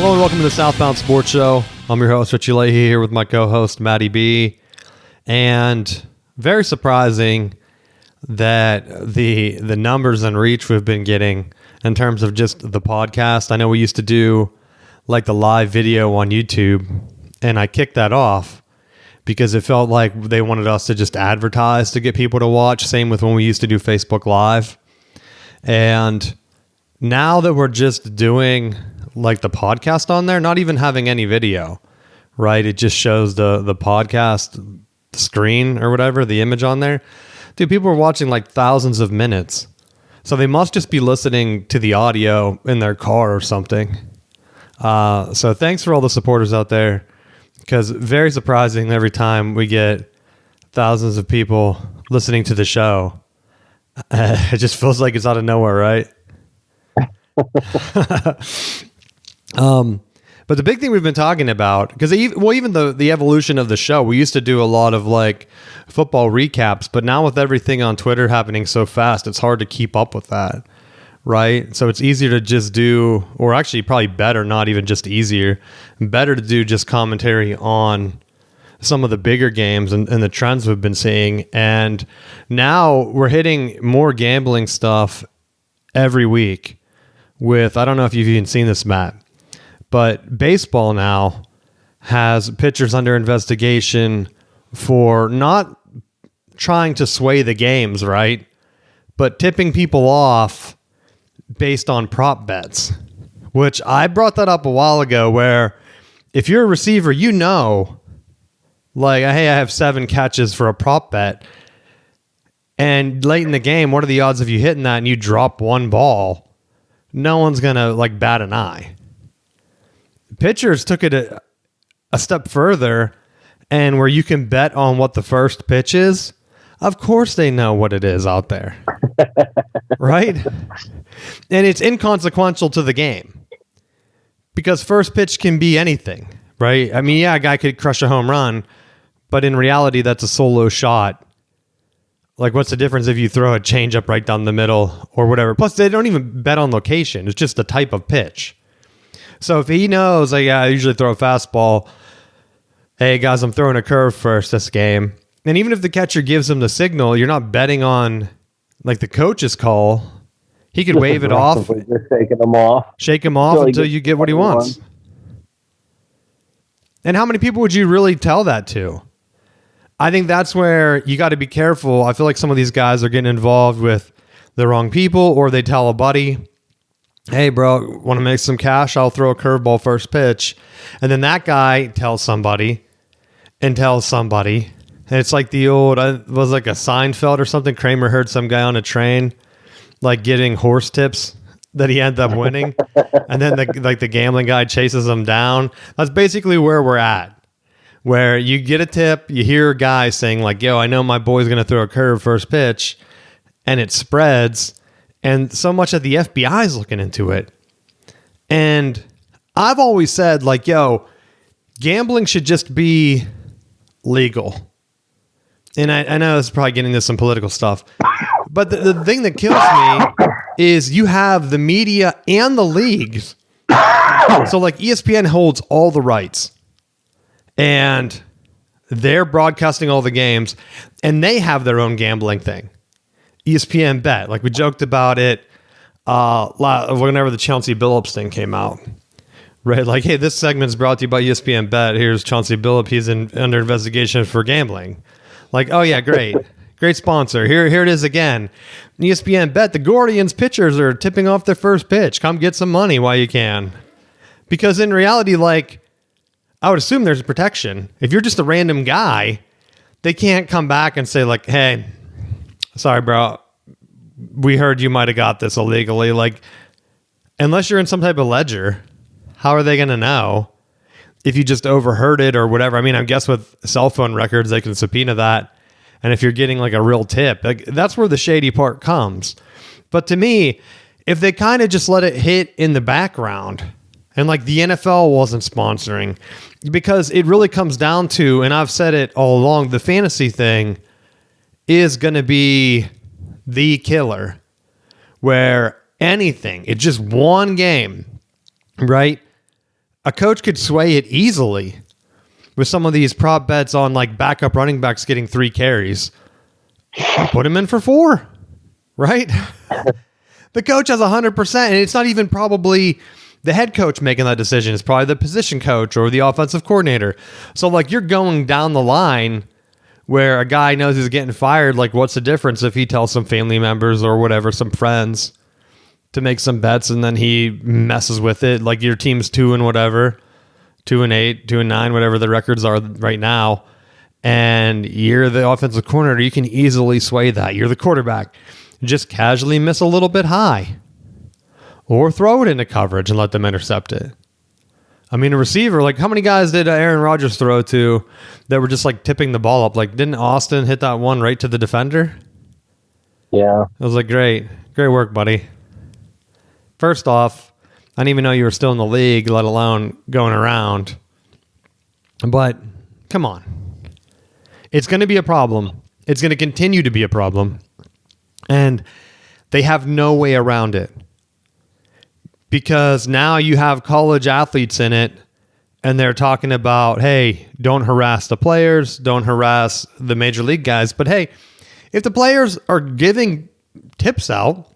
Hello and welcome to the Southbound Sports Show. I'm your host, Richie Leahy, here with my co-host, Matty B. And very surprising that the numbers and reach we've been getting in terms of just the podcast. I know we used to do like the live video on YouTube, and I kicked that off because it felt like they wanted us to just advertise to get people to watch. Same with when we used to do Facebook Live. And now that we're just doing like the podcast on there, not even having any video, right? It just shows the podcast screen or whatever, the image on there. Dude, people are watching like thousands of minutes. So they must just be listening to the audio in their car or something. So thanks for all the supporters out there, because very surprising every time we get thousands of people listening to the show. It just feels like it's out of nowhere, right? But the big thing we've been talking about, because even the evolution of the show, we used to do a lot of like football recaps, but now with everything on Twitter happening so fast, it's hard to keep up with that, right? So it's easier to just do, or actually probably better, not even just easier, better to do just commentary on some of the bigger games and the trends we've been seeing. And now we're hitting more gambling stuff every week with, I don't know if you've even seen this, Matt, but baseball now has pitchers under investigation for not trying to sway the games, right? But tipping people off based on prop bets, which I brought that up a while ago, where if you're a receiver, you know, like, hey, I have 7 catches for a prop bet, and late in the game, what are the odds of you hitting that and you drop one ball? No one's going to like bat an eye. Pitchers took it a step further, and where you can bet on what the first pitch is, of course they know what it is out there. Right? And it's inconsequential to the game, because first pitch can be anything, right? I mean, yeah, a guy could crush a home run, but in reality, that's a solo shot. Like, what's the difference if you throw a changeup right down the middle or whatever? Plus, they don't even bet on location. It's just the type of pitch. So if he knows, like, yeah, I usually throw a fastball. Hey, guys, I'm throwing a curve first this game. And even if the catcher gives him the signal, you're not betting on, like, the coach's call. He could wave it off. Just shaking him off. Shake him off until you get what he wants. And how many people would you really tell that to? I think that's where you got to be careful. I feel like some of these guys are getting involved with the wrong people, or they tell a buddy, hey, bro, want to make some cash? I'll throw a curveball first pitch. And then that guy tells somebody and tells somebody. And it's like the old, was like a Seinfeld or something. Kramer heard some guy on a train, like getting horse tips that he ended up winning. And then the gambling guy chases him down. That's basically where we're at. Where you get a tip, you hear a guy saying like, yo, I know my boy's going to throw a curve first pitch, and it spreads. And so much of the FBI is looking into it. And I've always said like, yo, gambling should just be legal. And I know this is probably getting into some political stuff, but the thing that kills me is you have the media and the leagues. So like ESPN holds all the rights, and they're broadcasting all the games, and they have their own gambling thing. ESPN Bet, like we joked about it whenever the Chauncey Billups thing came out. Right? Like, hey, this segment is brought to you by ESPN Bet. Here's Chauncey Billups. He's under investigation for gambling. Like, oh yeah, great. Great sponsor. Here it is again. ESPN Bet, the Guardians pitchers are tipping off their first pitch. Come get some money while you can. Because in reality, like, I would assume there's protection. If you're just a random guy, they can't come back and say like, hey, sorry, bro, we heard you might have got this illegally. Like, unless you're in some type of ledger, how are they going to know if you just overheard it or whatever? I mean, I guess with cell phone records, they can subpoena that. And if you're getting like a real tip, like, that's where the shady part comes. But to me, if they kind of just let it hit in the background, and like the NFL wasn't sponsoring, because it really comes down to, and I've said it all along, the fantasy thing is going to be the killer, where anything, it's just one game, right? a coach could sway it easily with some of these prop bets on like backup running backs getting 3 carries. Put him in for 4, right? The coach has 100%, and it's not even probably the head coach making that decision. It's probably the position coach or the offensive coordinator. So like you're going down the line where a guy knows he's getting fired. Like what's the difference if he tells some family members or whatever, some friends to make some bets and then he messes with it? Like your team's 2 and whatever, 2-8, 2-9, whatever the records are right now. And you're the offensive coordinator. You can easily sway that. You're the quarterback. Just casually miss a little bit high or throw it into coverage and let them intercept it. I mean, a receiver, like how many guys did Aaron Rodgers throw to that were just like tipping the ball up? Like didn't Austin hit that one right to the defender? Yeah. I was like, great work, buddy. First off, I didn't even know you were still in the league, let alone going around. But come on. It's going to be a problem. It's going to continue to be a problem. And they have no way around it. Because now you have college athletes in it, and they're talking about, hey, don't harass the players, don't harass the major league guys. But hey, if the players are giving tips out,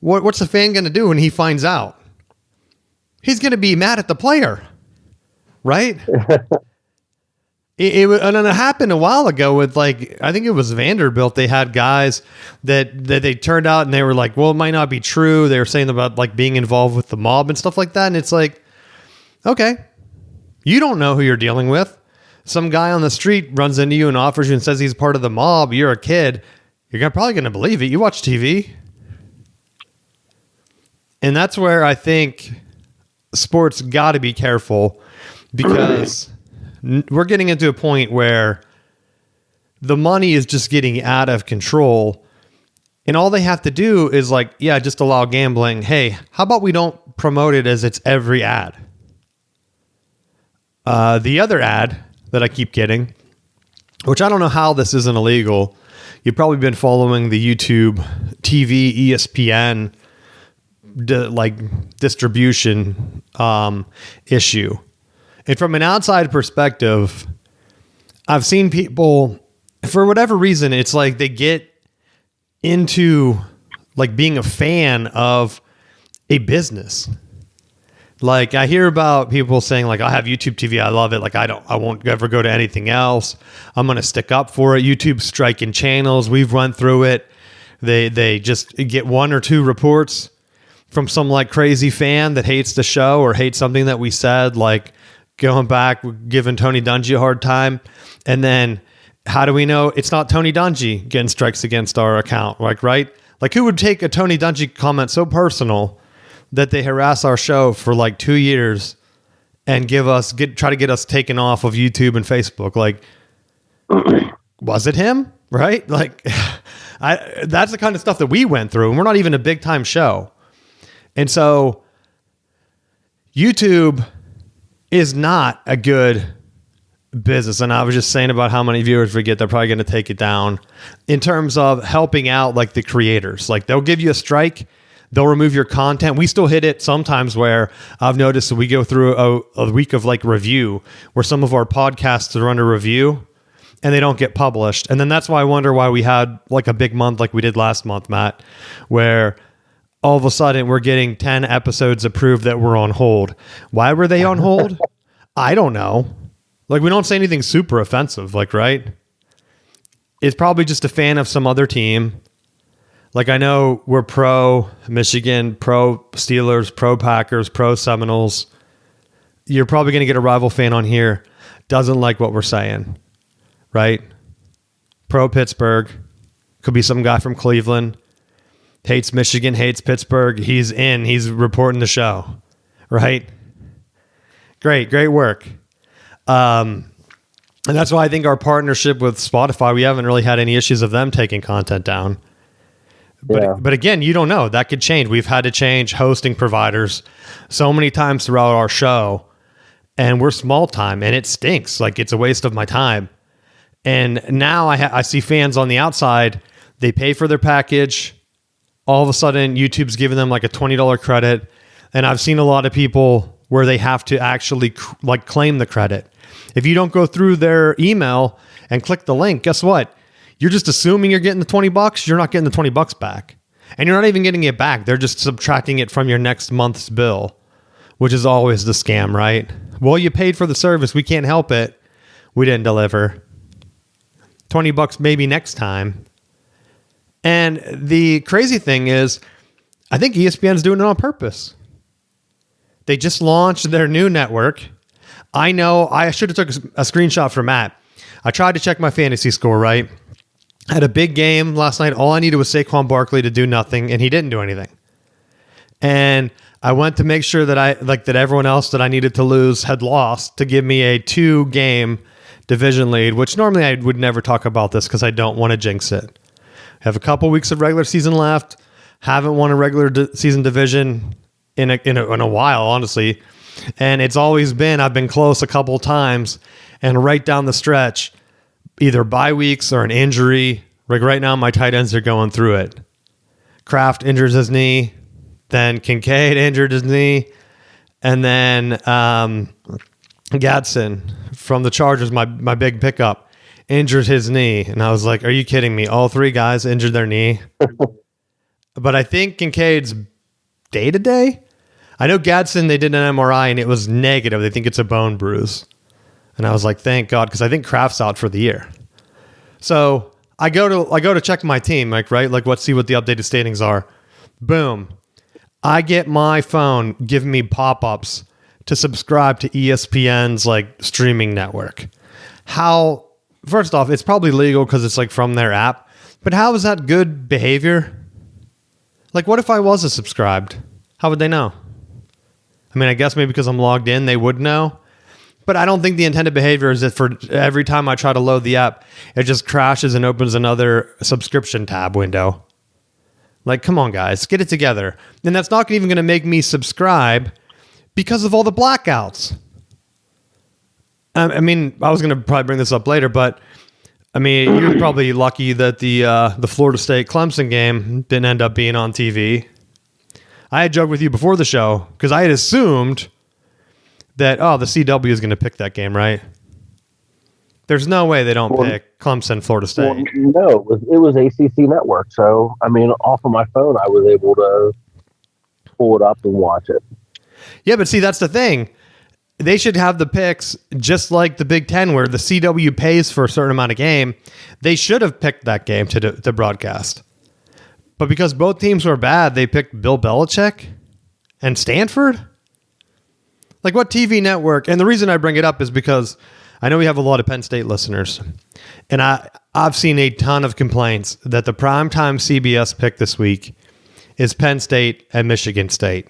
what's the fan going to do when he finds out? He's going to be mad at the player, right? It happened a while ago with like, I think it was Vanderbilt. They had guys that they turned out and they were like, well, it might not be true. They were saying about like being involved with the mob and stuff like that. And it's like, okay, you don't know who you're dealing with. Some guy on the street runs into you and offers you and says he's part of the mob. You're a kid. You're probably going to believe it. You watch TV. And that's where I think sports got to be careful, because we're getting into a point where the money is just getting out of control, and all they have to do is like, yeah, just allow gambling. Hey, how about we don't promote it as it's every ad? The other ad that I keep getting, which I don't know how this isn't illegal. You've probably been following the YouTube TV, ESPN, distribution issue. And from an outside perspective, I've seen people, for whatever reason, it's like they get into like being a fan of a business. Like I hear about people saying like, I have YouTube TV. I love it. Like I won't ever go to anything else. I'm going to stick up for it. YouTube's striking channels. We've run through it. They just get 1 or 2 reports from some like crazy fan that hates the show or hates something that we said, like going back, giving Tony Dungy a hard time. And then how do we know it's not Tony Dungy getting strikes against our account? Like, right? Like who would take a Tony Dungy comment so personal that they harass our show for like 2 years and try to get us taken off of YouTube and Facebook? Like, was it him? Right? Like that's the kind of stuff that we went through, and we're not even a big time show. And so YouTube is not a good business. And I was just saying about how many viewers we get, they're probably going to take it down in terms of helping out like the creators. Like they'll give you a strike, they'll remove your content. We still hit it sometimes where I've noticed that we go through a week of like review where some of our podcasts are under review and they don't get published. And then that's why I wonder why we had like a big month like we did last month, Matt, where all of a sudden we're getting 10 episodes approved that were on hold. Why were they on hold? I don't know. Like we don't say anything super offensive, like, right? It's probably just a fan of some other team. Like I know we're pro Michigan, pro Steelers, pro Packers, pro Seminoles. You're probably going to get a rival fan on here, doesn't like what we're saying, right? Pro Pittsburgh, could be some guy from Cleveland. Hates Michigan, hates Pittsburgh. He's reporting the show, right? Great work. And that's why I think our partnership with Spotify, we haven't really had any issues of them taking content down. But again, you don't know. That could change. We've had to change hosting providers so many times throughout our show, and we're small time, and it stinks. Like it's a waste of my time. And now I see fans on the outside. They pay for their package. All of a sudden, YouTube's giving them like a $20 credit. And I've seen a lot of people where they have to actually claim the credit. If you don't go through their email and click the link, guess what? You're just assuming you're getting the $20. You're not getting the $20 back. And you're not even getting it back. They're just subtracting it from your next month's bill, which is always the scam, right? Well, you paid for the service. We can't help it. We didn't deliver. $20 maybe next time. And the crazy thing is, I think ESPN's doing it on purpose. They just launched their new network. I know I should have took a screenshot for Matt. I tried to check my fantasy score, right? I had a big game last night. All I needed was Saquon Barkley to do nothing, and he didn't do anything. And I went to make sure that that everyone else that I needed to lose had lost to give me a 2-game division lead, which normally I would never talk about this because I don't want to jinx it. I have a couple weeks of regular season left. Haven't won a regular season division in a while, honestly. And it's always been, I've been close a couple times, and right down the stretch, either bye weeks or an injury. Like right now, my tight ends are going through it. Kraft injures his knee. Then Kincaid injured his knee. And then Gadsden from the Chargers, my big pickup, injured his knee. And I was like, are you kidding me? All 3 guys injured their knee. But I think Kincaid's day-to-day. I know Gadsden, they did an MRI and it was negative. They think it's a bone bruise. And I was like, thank God, because I think Kraft's out for the year. So I go to check my team, right? Let's see what the updated standings are. Boom. I get my phone giving me pop-ups to subscribe to ESPN's streaming network. How? First off, it's probably legal because it's from their app. But how is that good behavior? What if I wasn't subscribed? How would they know? I mean, I guess maybe because I'm logged in, they would know. But I don't think the intended behavior is that for every time I try to load the app, it just crashes and opens another subscription tab window. Come on, guys, get it together. And that's not even going to make me subscribe because of all the blackouts. I mean, I was going to probably bring this up later, but I mean, you're probably lucky that the Florida State Clemson game didn't end up being on TV. I had joked with you before the show because I had assumed that, the CW is going to pick that game, right? There's no way they don't pick Clemson, Florida State. Well, no, it was ACC Network. So, I mean, off of my phone, I was able to pull it up and watch it. Yeah, but see, that's the thing. They should have the picks just like the Big Ten, where the CW pays for a certain amount of game. They should have picked that game to broadcast. But because both teams were bad, they picked Bill Belichick and Stanford? What TV network? And the reason I bring it up is because I know we have a lot of Penn State listeners. And I've seen a ton of complaints that the primetime CBS pick this week is Penn State and Michigan State.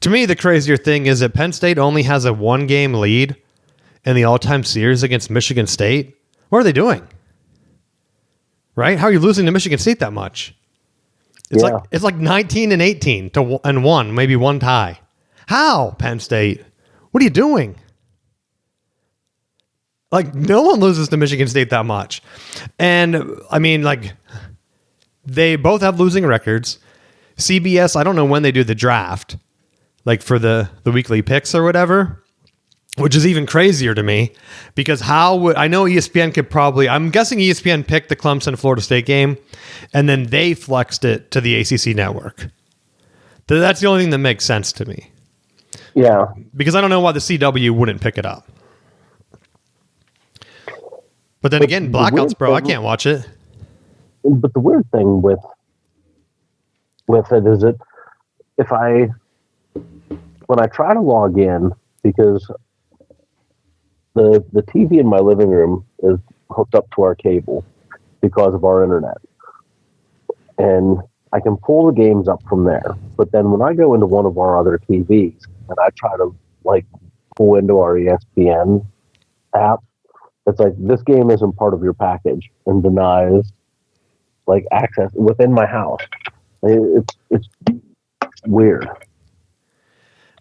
To me, the crazier thing is that Penn State only has a 1-game lead in the all-time series against Michigan State. What are they doing? Right? How are you losing to Michigan State that much? It's like 19-18 and 1, maybe 1 tie. How, Penn State? What are you doing? No one loses to Michigan State that much. And, I mean, they both have losing records. CBS, I don't know when they do the draft, for the weekly picks or whatever, which is even crazier to me because I know ESPN could I'm guessing ESPN picked the Clemson Florida State game and then they flexed it to the ACC network. That's the only thing that makes sense to me. Yeah. Because I don't know why the CW wouldn't pick it up. But then again, blackouts, bro, I can't watch it. But the weird thing with it is that when I try to log in, because the TV in my living room is hooked up to our cable because of our internet. And I can pull the games up from there. But then when I go into one of our other TVs and I try to pull into our ESPN app, it's this game isn't part of your package and denies access within my house. It's weird.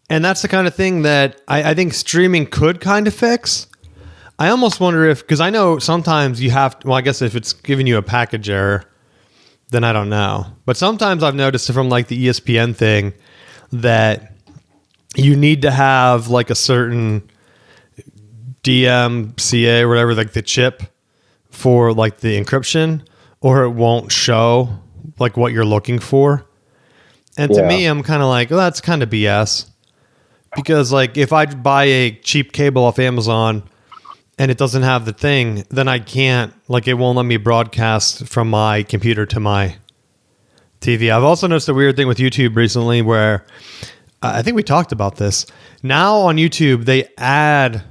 And that's the kind of thing that I think streaming could kind of fix. I almost wonder because I know sometimes you have I guess if it's giving you a package error, then I don't know. But sometimes I've noticed from the ESPN thing that you need to have like a certain DMCA or whatever, like the chip for like the encryption, or it won't show like what you're looking for. And to me, I'm kind of like, well, that's kind of BS, because like if I buy a cheap cable off Amazon and it doesn't have the thing, then I can't, like, it won't let me broadcast from my computer to my TV. I've also noticed a weird thing with YouTube recently where I think we talked about this. Now on YouTube, they add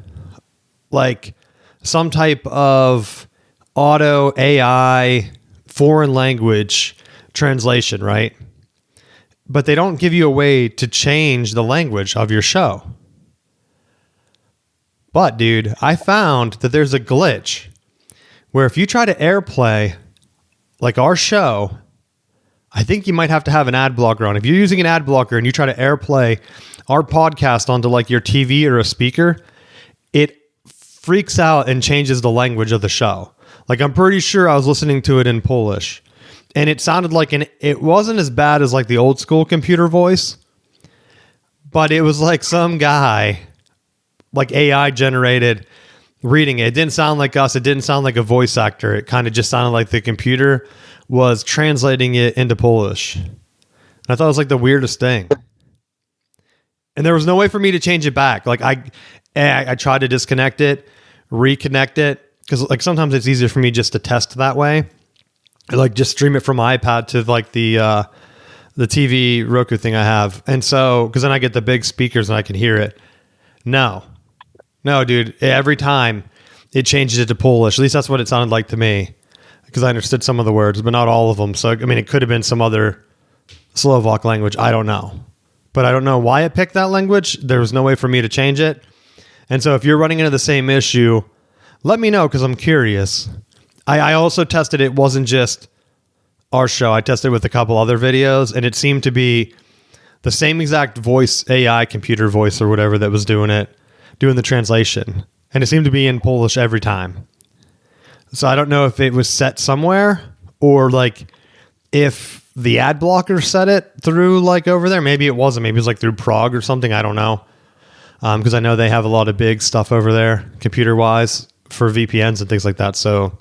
like some type of auto AI foreign language translation, right? But they don't give you a way to change the language of your show. But dude, I found that there's a glitch where if you try to AirPlay like our show, I think you might have to have an ad blocker on. If you're using an ad blocker and you try to AirPlay our podcast onto like your TV or a speaker, it freaks out and changes the language of the show. Like, I'm pretty sure I was listening to it in Polish and it sounded like it wasn't as bad as like the old school computer voice, but it was like some guy, like AI generated, reading it. It didn't sound like us. It didn't sound like a voice actor. It kind of just sounded like the computer was translating it into Polish. And I thought it was like the weirdest thing. And there was no way for me to change it back. Like I tried to disconnect it, reconnect it, because like sometimes it's easier for me just to test that way. Like just stream it from my iPad to like the TV Roku thing I have. And so, because then I get the big speakers and I can hear it. No, dude. Every time it changes it to Polish. At least that's what it sounded like to me, because I understood some of the words, but not all of them. So, I mean, it could have been some other Slovak language. I don't know. But I don't know why it picked that language. There was no way for me to change it. And so if you're running into the same issue, let me know, because I'm curious. I also tested it. Wasn't just our show. I tested it with a couple other videos, and it seemed to be the same exact voice, AI computer voice or whatever that was doing the translation. And it seemed to be in Polish every time. So I don't know if it was set somewhere, or like if the ad blocker set it through like over there. Maybe it wasn't. Maybe it was like through Prague or something. I don't know. Because I know they have a lot of big stuff over there computer wise for VPNs and things like that. So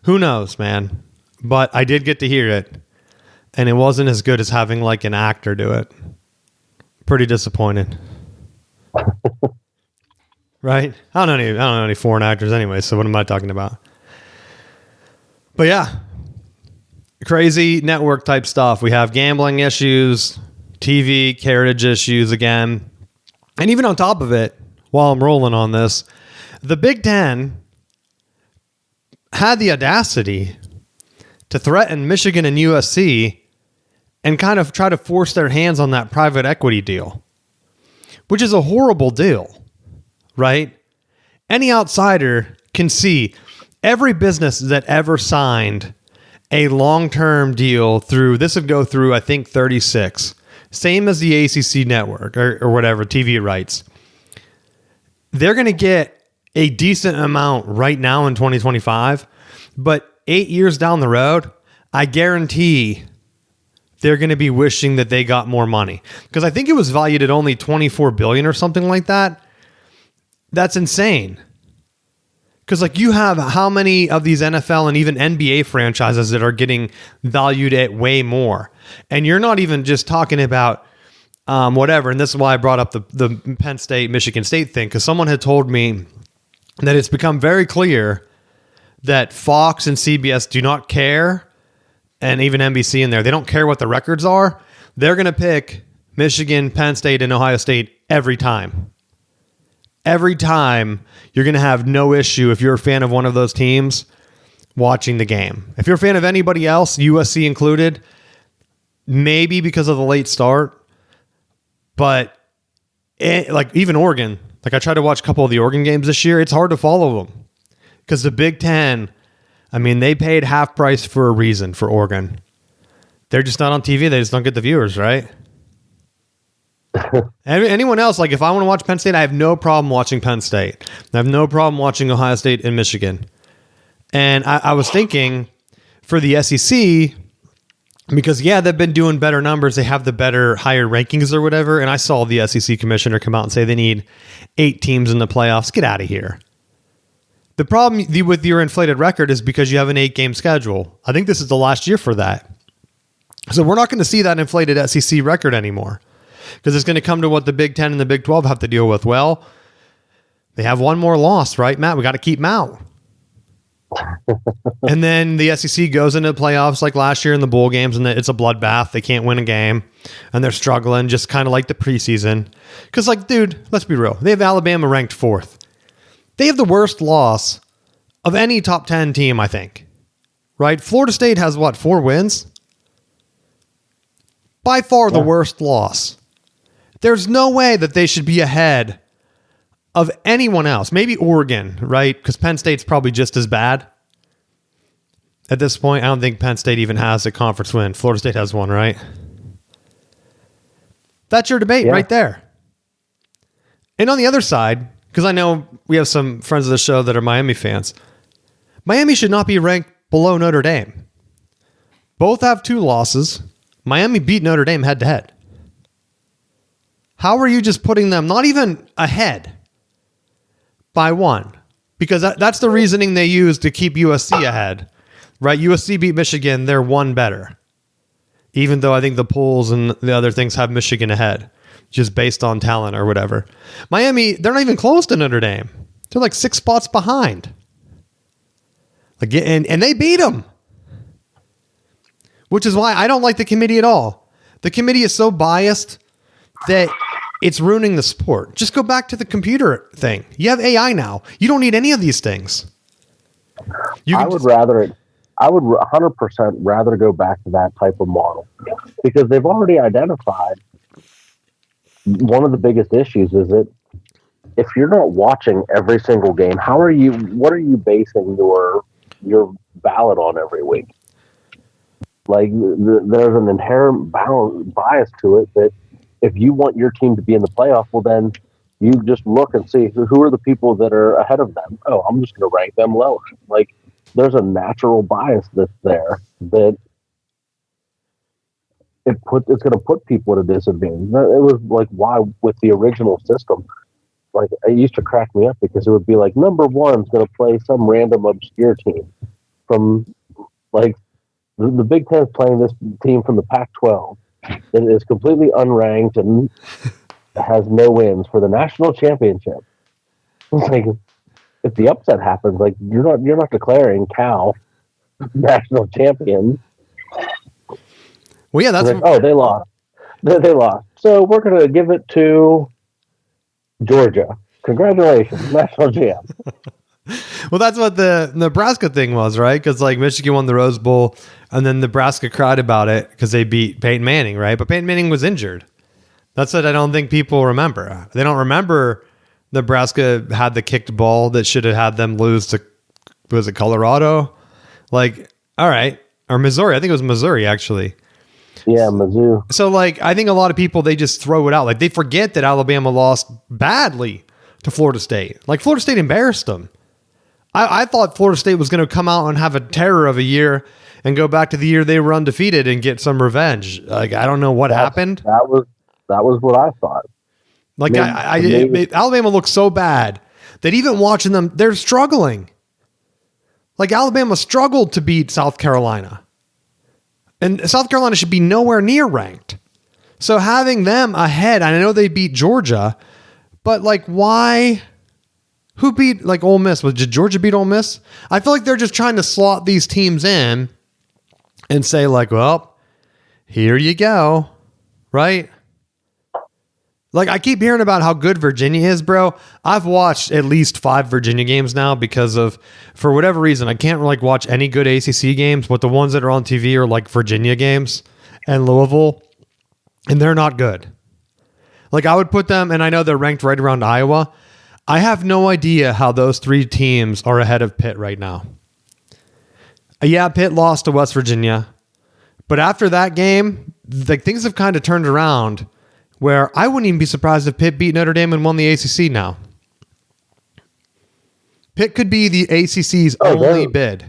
who knows, man? But I did get to hear it, and it wasn't as good as having like an actor do it. Pretty disappointed. Right? I don't know any foreign actors anyway, so what am I talking about? But yeah, crazy network type stuff. We have gambling issues, TV carriage issues again. And even on top of it, while I'm rolling on this, the Big Ten had the audacity to threaten Michigan and USC and kind of try to force their hands on that private equity deal, which is a horrible deal, right? Any outsider can see every business that ever signed a long-term deal through, this would go through, I think, 36, same as the ACC network or whatever, TV rights. They're going to get a decent amount right now in 2025, but 8 years down the road, I guarantee they're going to be wishing that they got more money, because I think it was valued at only $24 billion or something like that. That's insane. Because like, you have how many of these NFL and even NBA franchises that are getting valued at way more, and you're not even just talking about whatever. And this is why I brought up the Penn State, Michigan State thing, because someone had told me that it's become very clear that Fox and CBS do not care, and even NBC in there, they don't care what the records are. They're going to pick Michigan, Penn State, and Ohio State every time. Every time, you're going to have no issue if you're a fan of one of those teams watching the game. If you're a fan of anybody else, USC included, maybe because of the late start, but like even Oregon, like I tried to watch a couple of the Oregon games this year. It's hard to follow them because the Big Ten, I mean, they paid half price for a reason for Oregon. They're just not on TV. They just don't get the viewers, right? Anyone else, like if I want to watch Penn State, I have no problem watching Penn State. I have no problem watching Ohio State and Michigan. And I was thinking for the SEC, Because, yeah, they've been doing better numbers. They have the better, higher rankings or whatever. And I saw the SEC commissioner come out and say they need 8 teams in the playoffs. Get out of here. The problem with your inflated record is because you have an 8-game schedule. I think this is the last year for that. So we're not going to see that inflated SEC record anymore because it's going to come to what the Big 10 and the Big 12 have to deal with. Well, they have one more loss, right, Matt? We got to keep them out. And then the SEC goes into the playoffs like last year in the bowl games, and it's a bloodbath. They can't win a game, and they're struggling just kind of like the preseason. Because, like, dude, let's be real. They have Alabama ranked 4th. They have the worst loss of any top 10 team, I think. Right? Florida State has, 4 wins? By far the worst loss. There's no way that they should be ahead of anyone else. Maybe Oregon, right? Because Penn State's probably just as bad. At this point, I don't think Penn State even has a conference win. Florida State has one, right? That's your debate right there. And on the other side, because I know we have some friends of the show that are Miami fans, Miami should not be ranked below Notre Dame. Both have 2 losses. Miami beat Notre Dame head-to-head. How are you just putting them not even ahead by 1? Because that's the reasoning they use to keep USC ahead. Right? USC beat Michigan. They're 1 better. Even though I think the polls and the other things have Michigan ahead. Just based on talent or whatever. Miami, they're not even close to Notre Dame. They're like 6 spots behind. Like, and they beat them. Which is why I don't like the committee at all. The committee is so biased that it's ruining the sport. Just go back to the computer thing. You have AI now. You don't need any of these things. I would 100% rather go back to that type of model because they've already identified one of the biggest issues is that if you're not watching every single game, what are you basing your ballot on every week? Like there's an inherent bias to it that if you want your team to be in the playoff, well then you just look and see who are the people that are ahead of them. Oh, I'm just going to rank them lower. Like there's a natural bias that's there that it's going to put people at a disadvantage. It was like why with the original system, like it used to crack me up because it would be like number 1's going to play some random obscure team from like the Big Ten is playing this team from the Pac-12 that is completely unranked and has no wins for the national championship. It's like if the upset happens, like you're not declaring Cal national champion. Well, yeah, that's like, they lost. They lost. So we're going to give it to Georgia. Congratulations, national champ. Well, that's what the Nebraska thing was, right? Because like Michigan won the Rose Bowl, and then Nebraska cried about it because they beat Peyton Manning, right? But Peyton Manning was injured. That's what I don't think people remember. They don't remember Nebraska had the kicked ball that should have had them lose to, was it Colorado? Like, all right. Or Missouri. I think it was Missouri, actually. Yeah, Mizzou. So, like, I think a lot of people, they just throw it out. Like, they forget that Alabama lost badly to Florida State. Like, Florida State embarrassed them. I thought Florida State was going to come out and have a terror of a year and go back to the year they were undefeated and get some revenge. Like, I don't know what happened. That was what I thought. Like, Alabama looks so bad that even watching them, they're struggling. Like, Alabama struggled to beat South Carolina. And South Carolina should be nowhere near ranked. So having them ahead, I know they beat Georgia, but like, why? Who beat like Ole Miss? Did Georgia beat Ole Miss? I feel like they're just trying to slot these teams in and say like, well, here you go. Right? Like, I keep hearing about how good Virginia is, bro. I've watched at least 5 Virginia games now because of, for whatever reason, I can't like watch any good ACC games, but the ones that are on TV are like Virginia games and Louisville, and they're not good. Like, I would put them, and I know they're ranked right around Iowa. I have no idea how those 3 teams are ahead of Pitt right now. Yeah, Pitt lost to West Virginia, but after that game, like, things have kind of turned around where I wouldn't even be surprised if Pitt beat Notre Dame and won the ACC now. Pitt could be the ACC's only bid.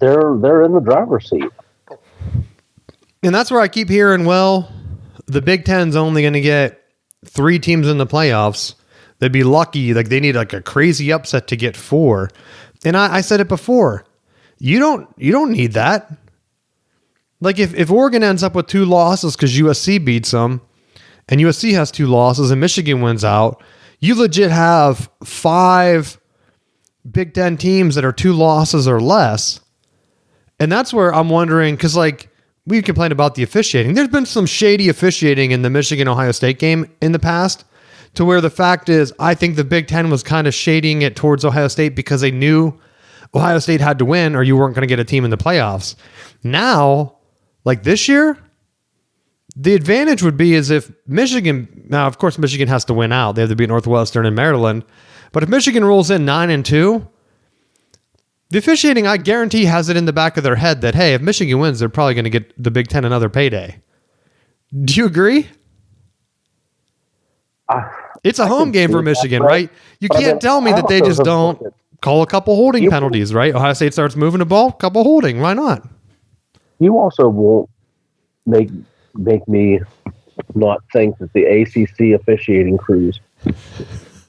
They're in the driver's seat. And that's where I keep hearing, well, the Big Ten's only going to get 3 teams in the playoffs. They'd be lucky. Like they need like a crazy upset to get 4. And I said it before. You don't need that. Like if Oregon ends up with 2 losses because USC beats them and USC has 2 losses and Michigan wins out, you legit have 5 Big Ten teams that are 2 losses or less. And that's where I'm wondering, because like we complained about the officiating. There's been some shady officiating in the Michigan-Ohio State game in the past, to where the fact is I think the Big Ten was kind of shading it towards Ohio State because they knew Ohio State had to win or you weren't going to get a team in the playoffs. Now, like this year, the advantage would be is if Michigan, now of course Michigan has to win out. They have to beat Northwestern and Maryland. But if Michigan rolls in 9-2, the officiating, I guarantee, has it in the back of their head that, hey, if Michigan wins, they're probably going to get the Big Ten another payday. Do you agree? It's a home game for Michigan, right? You can't tell me that they just don't call a couple holding penalties, right? Ohio State starts moving the ball, couple holding. Why not? You also won't make me not think that the ACC officiating crews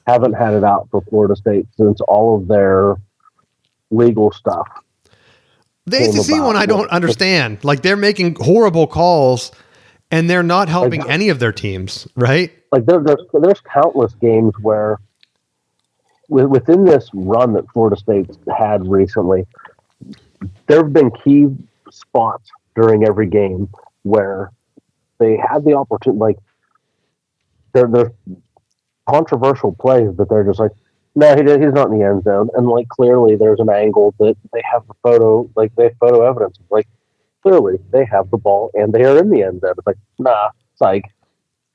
haven't had it out for Florida State since all of their legal stuff. The ACC one I don't understand. Like they're making horrible calls and they're not helping any of their teams, right? Like there's countless games where within this run that Florida State's had recently, there have been key spots during every game where they had the opportunity, like they're controversial plays, but they're just like, no, he's not in the end zone. And like clearly there's an angle that they have the photo, like they have photo evidence. Like clearly they have the ball and they are in the end zone. It's like, nah, psych,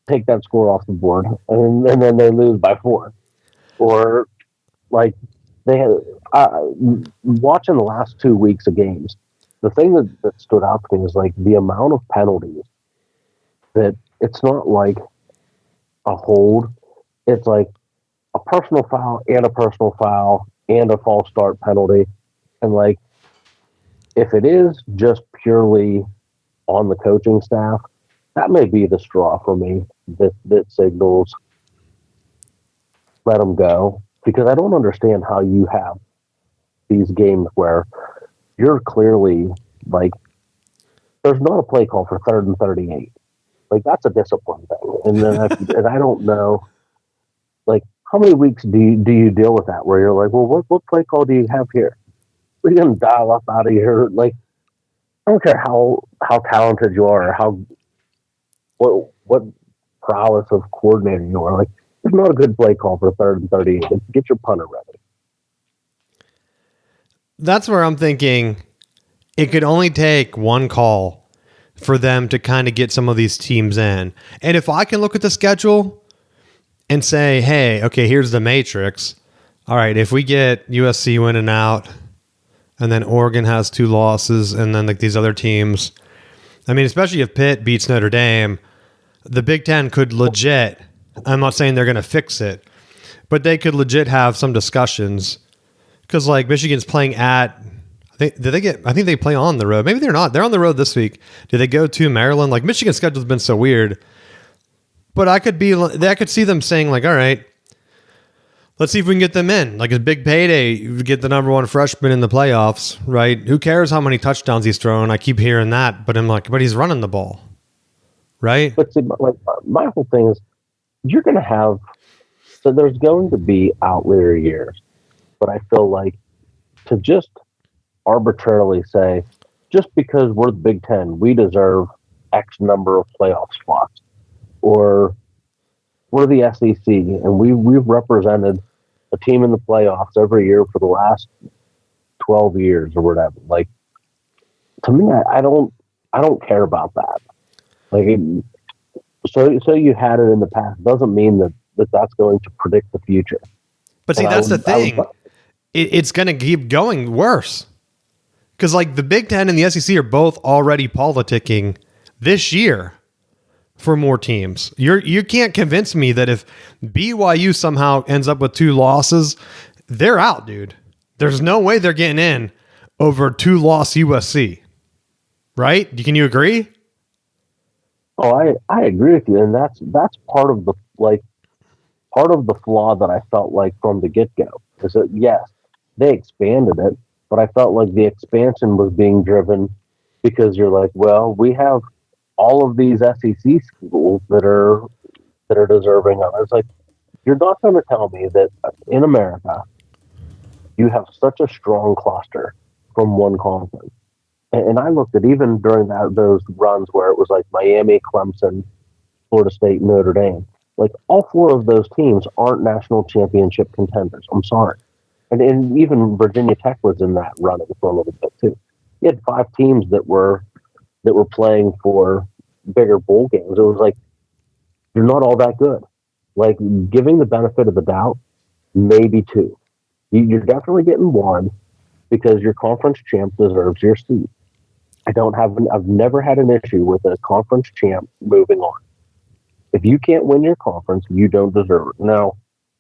take that score off the board. And then they lose by 4. Or like they had, watching the last 2 weeks of games, the thing that stood out to me is like the amount of penalties that it's not like a hold. It's like a personal foul and a personal foul and a false start penalty. And like, if it is just purely on the coaching staff, that may be the straw for me that signals let them go, because I don't understand how you have these games where you're clearly like, there's not a play call for 3rd and 38. Like that's a discipline thing. And then and I don't know, like, how many weeks do you deal with that where you're like, well, what play call do you have here? We're going to dial up out of here. Like, I don't care how talented you are or what prowess of coordinator you are. Like, there's not a good play call for 3rd and 38. Get your punter ready. That's where I'm thinking it could only take one call for them to kind of get some of these teams in. And if I can look at the schedule and say, hey, okay, here's the matrix. All right, if we get USC winning out and then Oregon has 2 losses and then like these other teams, I mean, especially if Pitt beats Notre Dame, the Big Ten could legit, I'm not saying they're going to fix it, but they could legit have some discussions because like Michigan's playing at, I think they play on the road. Maybe they're not. They're on the road this week. Do they go to Maryland? Like Michigan's schedule's been so weird. But I could see them saying like, all right, let's see if we can get them in. Like a big payday, you get the number 1 freshman in the playoffs, right? Who cares how many touchdowns he's thrown? I keep hearing that, but I'm like, but he's running the ball, right? But see, like my whole thing is, you're going to have, so there's going to be outlier years, but I feel like to just arbitrarily say, just because we're the Big Ten, we deserve X number of playoff spots. Or we're the SEC, and we've represented a team in the playoffs every year for the last 12 years or whatever. Like, to me, I don't care about that. Like, so you had it in the past doesn't mean that's going to predict the future. But see, that's the thing. It's going to keep going worse because like the Big Ten and the SEC are both already politicking this year for more teams. You can't convince me that if BYU somehow ends up with 2 losses, they're out, dude. There's no way they're getting in over 2-loss USC. Right? Can you agree? Oh, I agree with you, and that's part of the flaw that I felt like from the get go is that yes, they expanded it, but I felt like the expansion was being driven because you're like, well, we have all of these SEC schools that are deserving of it. It's like you're not going to tell me that in America you have such a strong cluster from one conference. And I looked at even during those runs where it was like Miami, Clemson, Florida State, Notre Dame. Like all four of those teams aren't national championship contenders. I'm sorry. And even Virginia Tech was in that running for a little bit too. You had five teams that were playing for bigger bowl games. It was like you're not all that good. Like giving the benefit of the doubt, maybe two. You're definitely getting one because your conference champ deserves your seat. I've never had an issue with a conference champ moving on. If you can't win your conference, you don't deserve it. Now,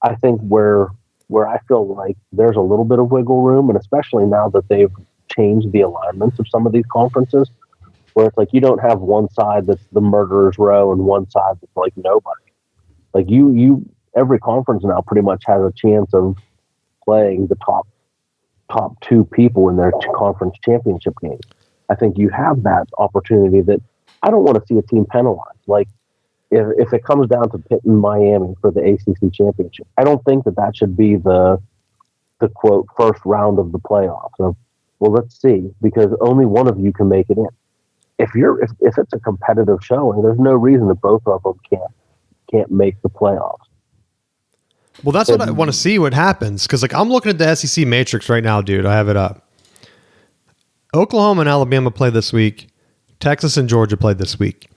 I think where I feel like there's a little bit of wiggle room, and especially now that they've changed the alignments of some of these conferences, where it's like you don't have one side that's the murderer's row and one side that's like nobody. Like every conference now pretty much has a chance of playing the top two people in their conference championship game. I think you have that opportunity that I don't want to see a team penalized. Like if it comes down to Pitt and Miami for the ACC championship, I don't think that should be the quote first round of the playoffs. So, well, let's see, because only one of you can make it in. If it's a competitive showing, there's no reason that both of them can't make the playoffs. Well, that's what I want to see what happens. Because like I'm looking at the SEC matrix right now, dude. I have it up. Oklahoma and Alabama play this week. Texas and Georgia play this week.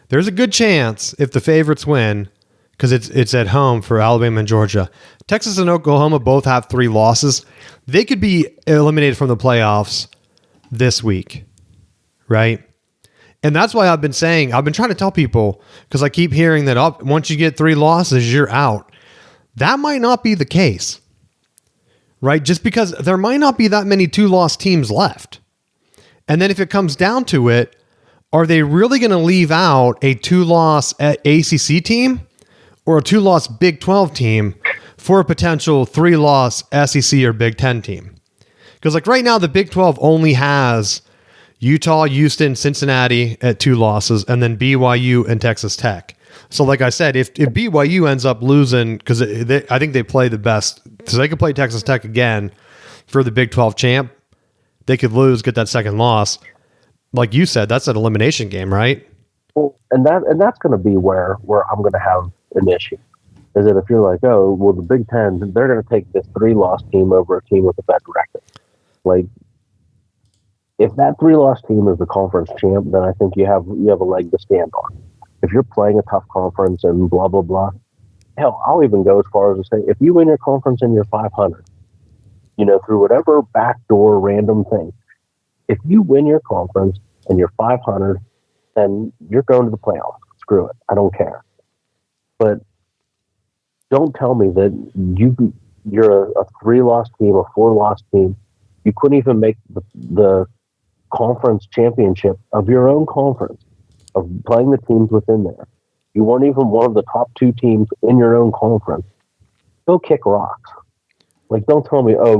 There's a good chance if the favorites win, because it's at home for Alabama and Georgia. Texas and Oklahoma both have 3 losses. They could be eliminated from the playoffs this week, right? And that's why I've been trying to tell people, because I keep hearing that once you get 3 losses, you're out. That might not be the case, right? Just because there might not be that many 2-loss teams left. And then if it comes down to it, are they really going to leave out a 2-loss ACC team or a 2-loss Big 12 team for a potential 3-loss SEC or Big 10 team? Because like right now, the Big 12 only has Utah, Houston, Cincinnati at 2 losses, and then BYU and Texas Tech. So like I said, if BYU ends up losing, because I think they play the best, so they could play Texas Tech again for the Big 12 champ, they could lose, get that second loss. Like you said, that's an elimination game, right? Well, and that's going to be where I'm going to have an issue. Is that if you're like, oh, well, the Big Ten, they're going to take this 3-loss team over a team with a better record. Like, if that 3-loss team is the conference champ, then I think you have a leg to stand on. If you're playing a tough conference and blah blah blah, hell, I'll even go as far as to say, if you win your conference and you're 500, through whatever backdoor random thing, if you win your conference and you're 500, then you're going to the playoffs. Screw it. I don't care. But don't tell me that you're a 3-loss team, a 4-loss team. You couldn't even make the conference championship of your own conference, of playing the teams within there. You weren't even one of the top 2 teams in your own conference. Go kick rocks. Like, don't tell me, oh,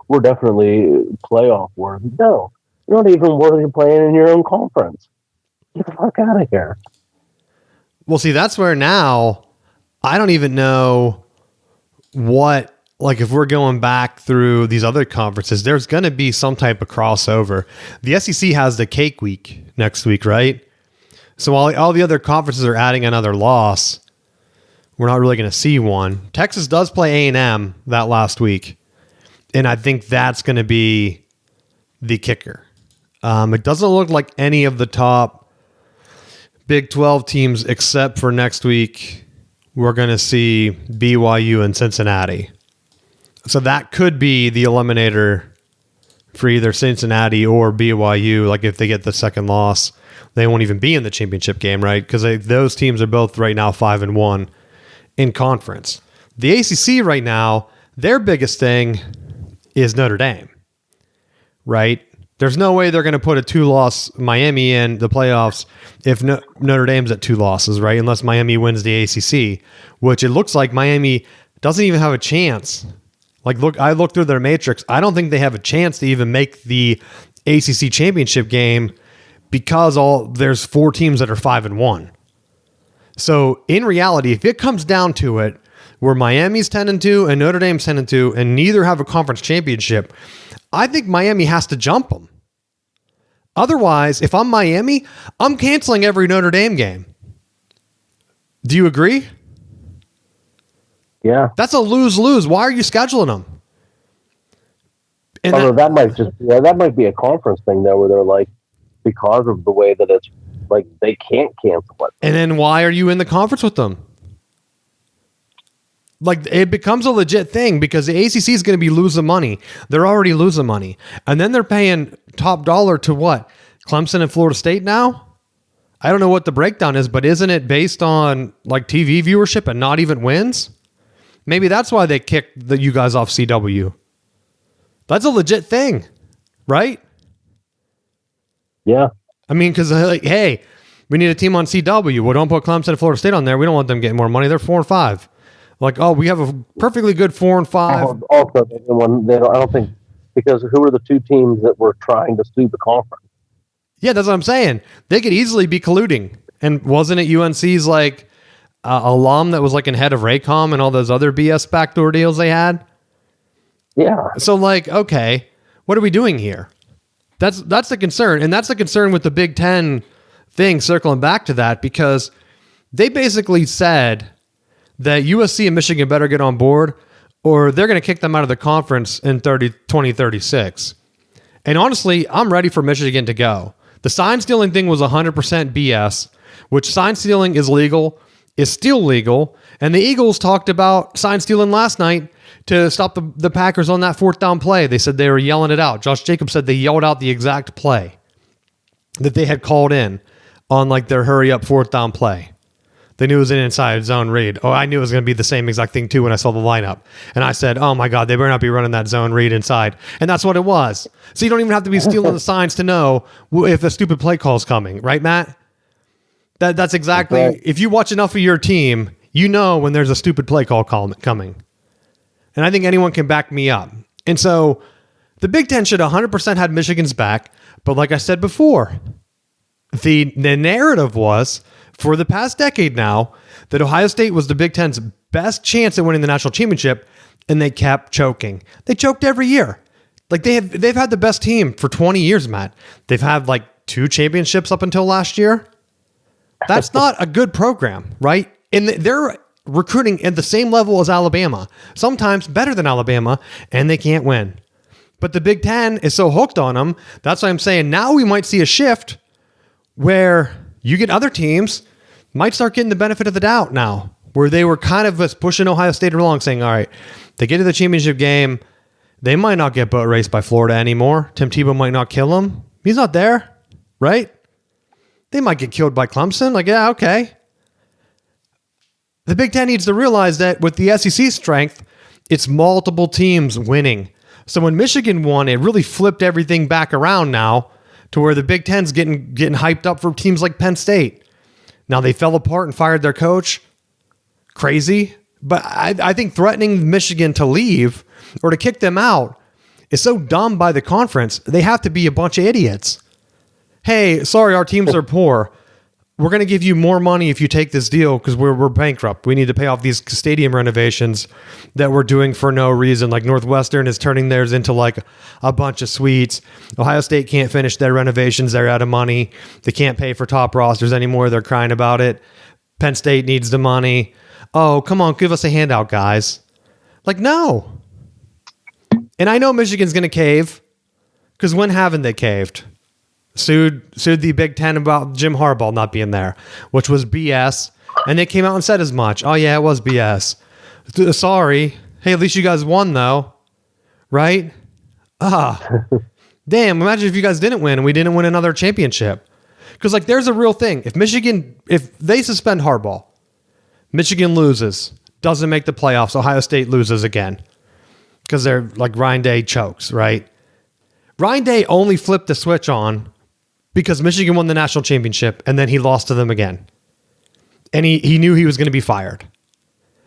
we're definitely playoff worthy. No, you're not even worthy of playing in your own conference. Get the fuck out of here. Well, see, that's where now I don't even know what, like if we're going back through these other conferences, there's going to be some type of crossover. The SEC has the cake week next week, right? So while all the other conferences are adding another loss, we're not really going to see one. Texas does play A&M that last week, and I think that's going to be the kicker. It doesn't look like any of the top Big 12 teams, except for next week, we're going to see BYU and Cincinnati. So that could be the eliminator for either Cincinnati or BYU. Like if they get the second loss, they won't even be in the championship game, right? Because those teams are both right now 5-1 in conference. The ACC right now, their biggest thing is Notre Dame, right? There's no way they're going to put a 2-loss Miami in the playoffs if Notre Dame's at 2 losses, right? Unless Miami wins the ACC, which it looks like Miami doesn't even have a chance. Like, look, I looked through their matrix. I don't think they have a chance to even make the ACC championship game because there's 4 teams that are 5-1. So in reality, if it comes down to it, where Miami's 10-2 and Notre Dame's 10-2, and neither have a conference championship, I think Miami has to jump them. Otherwise, if I'm Miami, I'm canceling every Notre Dame game. Do you agree? Yeah. That's a lose-lose. Why are you scheduling them? And that might be a conference thing though, where they're like, because of the way that it's like, they can't cancel it. And then why are you in the conference with them? Like, it becomes a legit thing because the ACC is going to be losing money. They're already losing money. And then they're paying top dollar to what? Clemson and Florida State now? I don't know what the breakdown is, but isn't it based on like TV viewership and not even wins? Maybe that's why they kicked you guys off CW. That's a legit thing, right? Yeah. I mean, because like, hey, we need a team on CW. Well, don't put Clemson and Florida State on there. We don't want them getting more money. They're 4-5. Like, oh, we have a perfectly good 4-5. Also, I don't think, because who are the 2 teams that were trying to sue the conference? Yeah, that's what I'm saying. They could easily be colluding. And wasn't it UNC's like alum that was like in head of Raycom and all those other BS backdoor deals they had? Yeah. So like, okay, what are we doing here? That's the concern. And that's the concern with the Big Ten thing, circling back to that, because they basically said that USC and Michigan better get on board or they're going to kick them out of the conference in 2036. And honestly, I'm ready for Michigan to go. The sign stealing thing was 100% BS, which sign stealing is legal, is still legal. And the Eagles talked about sign stealing last night to stop the Packers on that 4th down play. They said they were yelling it out. Josh Jacobs said they yelled out the exact play that they had called in on like their hurry up 4th down play. They knew it was an inside zone read. Oh, I knew it was going to be the same exact thing too when I saw the lineup. And I said, oh my God, they better not be running that zone read inside. And that's what it was. So you don't even have to be stealing the signs to know if a stupid play call is coming. Right, Matt? That's exactly, right. If you watch enough of your team, you know when there's a stupid play call coming. And I think anyone can back me up. And so the Big Ten should 100% had Michigan's back. But like I said before, the narrative was, for the past decade now, that Ohio State was the Big Ten's best chance at winning the national championship, and they kept choking. They choked every year. Like they've had the best team for 20 years, Matt. They've had like 2 championships up until last year. That's not a good program, right? And they're recruiting at the same level as Alabama, sometimes better than Alabama, and they can't win. But the Big Ten is so hooked on them. That's why I'm saying now we might see a shift where you get other teams might start getting the benefit of the doubt now, where they were kind of just pushing Ohio State along, saying, all right, they get to the championship game, they might not get boat raced by Florida anymore. Tim Tebow might not kill them. He's not there, right? They might get killed by Clemson. Like, yeah, okay. The Big Ten needs to realize that with the SEC strength, it's multiple teams winning. So when Michigan won, it really flipped everything back around now to where the Big Ten's getting hyped up for teams like Penn State. Now they fell apart and fired their coach. Crazy. But I think threatening Michigan to leave or to kick them out is so dumb by the conference. They have to be a bunch of idiots. Hey, sorry, our teams are poor. We're going to give you more money if you take this deal because we're bankrupt. We need to pay off these stadium renovations that we're doing for no reason. Like Northwestern is turning theirs into like a bunch of suites. Ohio State can't finish their renovations. They're out of money. They can't pay for top rosters anymore. They're crying about it. Penn State needs the money. Oh, come on, give us a handout, guys. Like, no. And I know Michigan's going to cave because when haven't they caved? Sued the Big Ten about Jim Harbaugh not being there, which was BS. And they came out and said as much. Oh, yeah, it was BS. Sorry. Hey, at least you guys won, though. Right? Damn, imagine if you guys didn't win and we didn't win another championship. Because, like, there's a real thing. If they suspend Harbaugh, Michigan loses, doesn't make the playoffs, Ohio State loses again. Because they're like Ryan Day chokes, right? Ryan Day only flipped the switch on because Michigan won the national championship and then he lost to them again. And he knew he was going to be fired.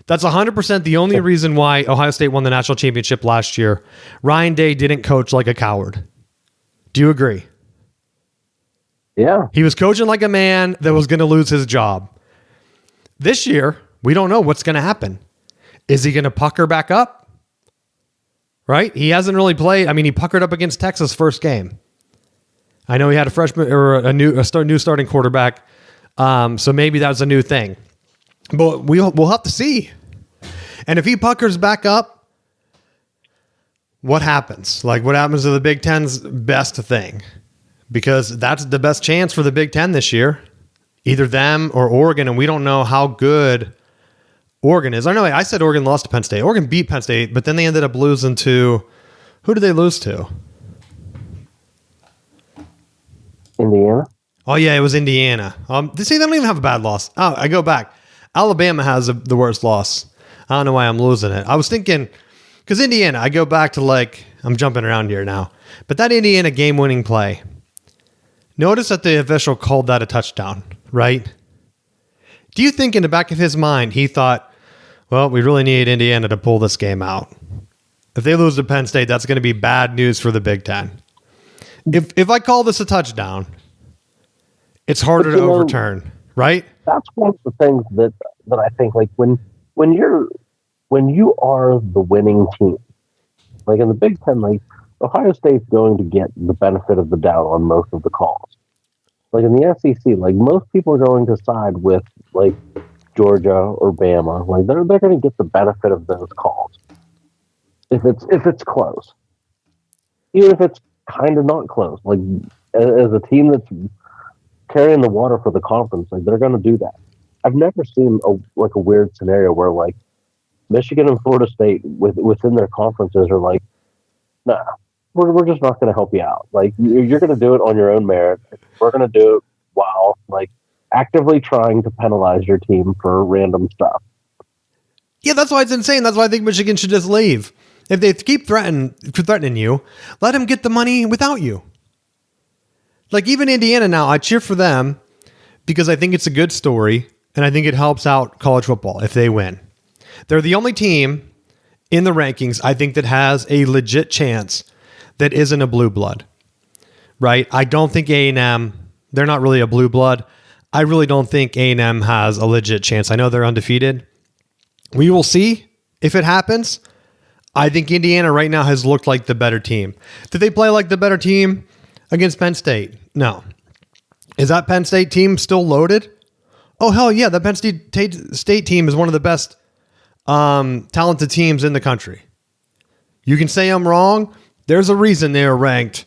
That's 100% the only reason why Ohio State won the national championship last year. Ryan Day didn't coach like a coward. Do you agree? Yeah. He was coaching like a man that was going to lose his job. This year, we don't know what's going to happen. Is he going to pucker back up? Right? He hasn't really played. I mean, he puckered up against Texas first game. I know he had a freshman or a new starting quarterback. So maybe that was a new thing. But we'll have to see. And if he puckers back up, what happens? Like, what happens to the Big Ten's best thing? Because that's the best chance for the Big Ten this year. Either them or Oregon, and we don't know how good Oregon is. I know I said Oregon lost to Penn State. Oregon beat Penn State, but then they ended up losing to... Who did they lose to? Indiana. Oh, yeah, it was Indiana. See, they don't even have a bad loss. Oh, I go back. Alabama has the worst loss. I don't know why I'm losing it. I was thinking, because Indiana, I go back to I'm jumping around here now, but that Indiana game-winning play, notice that the official called that a touchdown, right? Do you think in the back of his mind, he thought, well, we really need Indiana to pull this game out. If they lose to Penn State, that's going to be bad news for the Big Ten. If I call this a touchdown, it's harder to overturn, right? That's one of the things that I think, when you are the winning team, like in the Big Ten, Ohio State's going to get the benefit of the doubt on most of the calls. Like in the SEC, most people are going to side with Georgia or Bama. They're going to get the benefit of those calls if it's close, even if it's kind of not close. As a team that's carrying the water for the conference, they're going to do that. I've never seen a weird scenario where Michigan and Florida State within their conferences are nah, we're just not going to help you out. You're going to do it on your own merit. We're going to do it while actively trying to penalize your team for random stuff. Yeah, that's why it's insane. That's why I think Michigan should just leave. If they keep threatening you, let them get the money without you. Even Indiana now, I cheer for them because I think it's a good story and I think it helps out college football if they win. They're the only team in the rankings, I think, that has a legit chance that isn't a blue blood, right? I don't think A&M, they're not really a blue blood. I really don't think A&M has a legit chance. I know they're undefeated. We will see if it happens. I think Indiana right now has looked like the better team. Did they play like the better team against Penn State? No. Is that Penn State team still loaded? Oh, hell yeah. The Penn State team is one of the best talented teams in the country. You can say I'm wrong. There's a reason they are ranked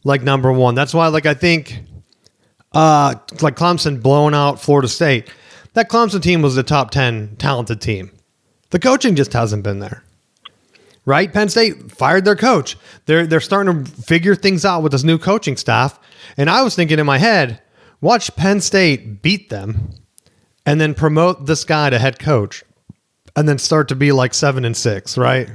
number one. That's why I think Clemson blowing out Florida State. That Clemson team was the top 10 talented team. The coaching just hasn't been there. Right? Penn State fired their coach. They're starting to figure things out with this new coaching staff. And I was thinking in my head, watch Penn State beat them and then promote this guy to head coach and then start to be 7-6, right?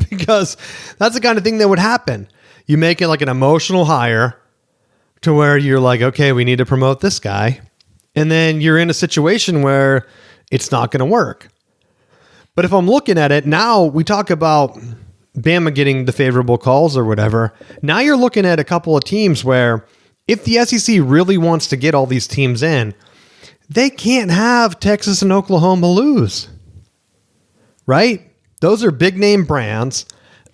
Because that's the kind of thing that would happen. You make it an emotional hire to where you're okay, we need to promote this guy. And then you're in a situation where it's not going to work. But if I'm looking at it now, we talk about Bama getting the favorable calls or whatever. Now you're looking at a couple of teams where if the SEC really wants to get all these teams in, they can't have Texas and Oklahoma lose. Right? Those are big name brands.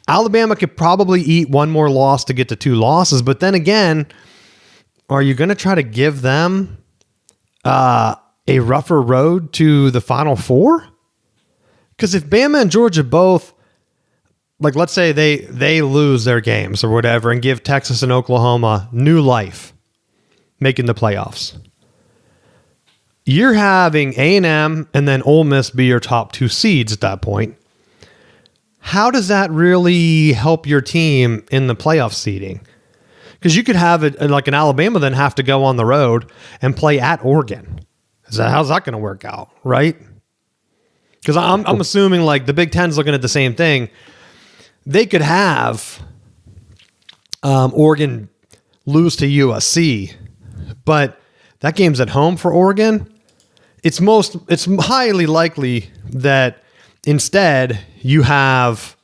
Alabama could probably eat one more loss to get to 2 losses. But then again, are you going to try to give them a rougher road to the Final Four? Because if Bama and Georgia both, let's say they lose their games or whatever and give Texas and Oklahoma new life, making the playoffs, you're having A&M and then Ole Miss be your top 2 seeds at that point. How does that really help your team in the playoff seeding? Because you could have it an Alabama then have to go on the road and play at Oregon. How's that going to work out, right? Because I'm assuming the Big Ten's looking at the same thing. they could have Oregon lose to USC, but that game's at home for Oregon. It's highly likely that instead you have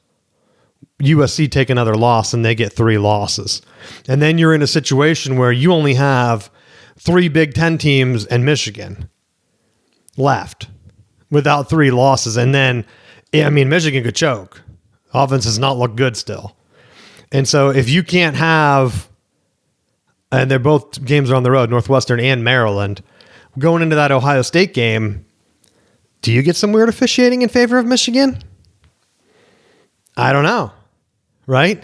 USC take another loss and they get 3 losses. And then you're in a situation where you only have 3 Big Ten teams and Michigan left without 3 losses. And then, Michigan could choke. Offense does not look good still. And so if you can't have, and they're both games are on the road, Northwestern and Maryland, going into that Ohio State game, do you get some weird officiating in favor of Michigan? I don't know. Right?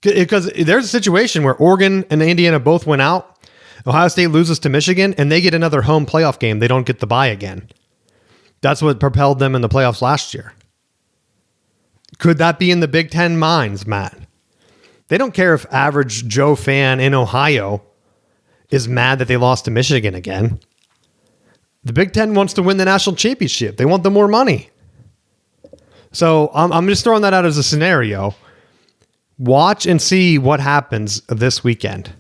Because there's a situation where Oregon and Indiana both went out. Ohio State loses to Michigan, and they get another home playoff game. They don't get the bye again. That's what propelled them in the playoffs last year. Could that be in the Big Ten minds, Matt? They don't care if average Joe fan in Ohio is mad that they lost to Michigan again. The Big Ten wants to win the national championship. They want the more money. So I'm just throwing that out as a scenario. Watch and see what happens this weekend.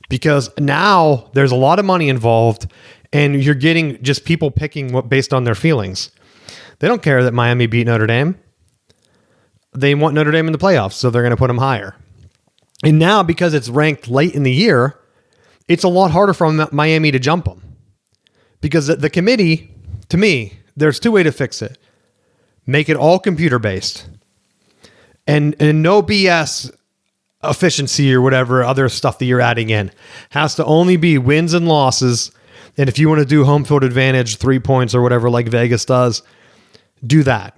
Because now there's a lot of money involved and you're getting just people picking what based on their feelings. They don't care that Miami beat Notre Dame. They want Notre Dame in the playoffs, so they're going to put them higher. And now because it's ranked late in the year, it's a lot harder for Miami to jump them. Because the committee, to me, there's 2 ways to fix it. Make it all computer-based. And no BS efficiency or whatever other stuff that you're adding in. Has to only be wins and losses. And if you want to do home field advantage, 3 points or whatever like Vegas does, do that.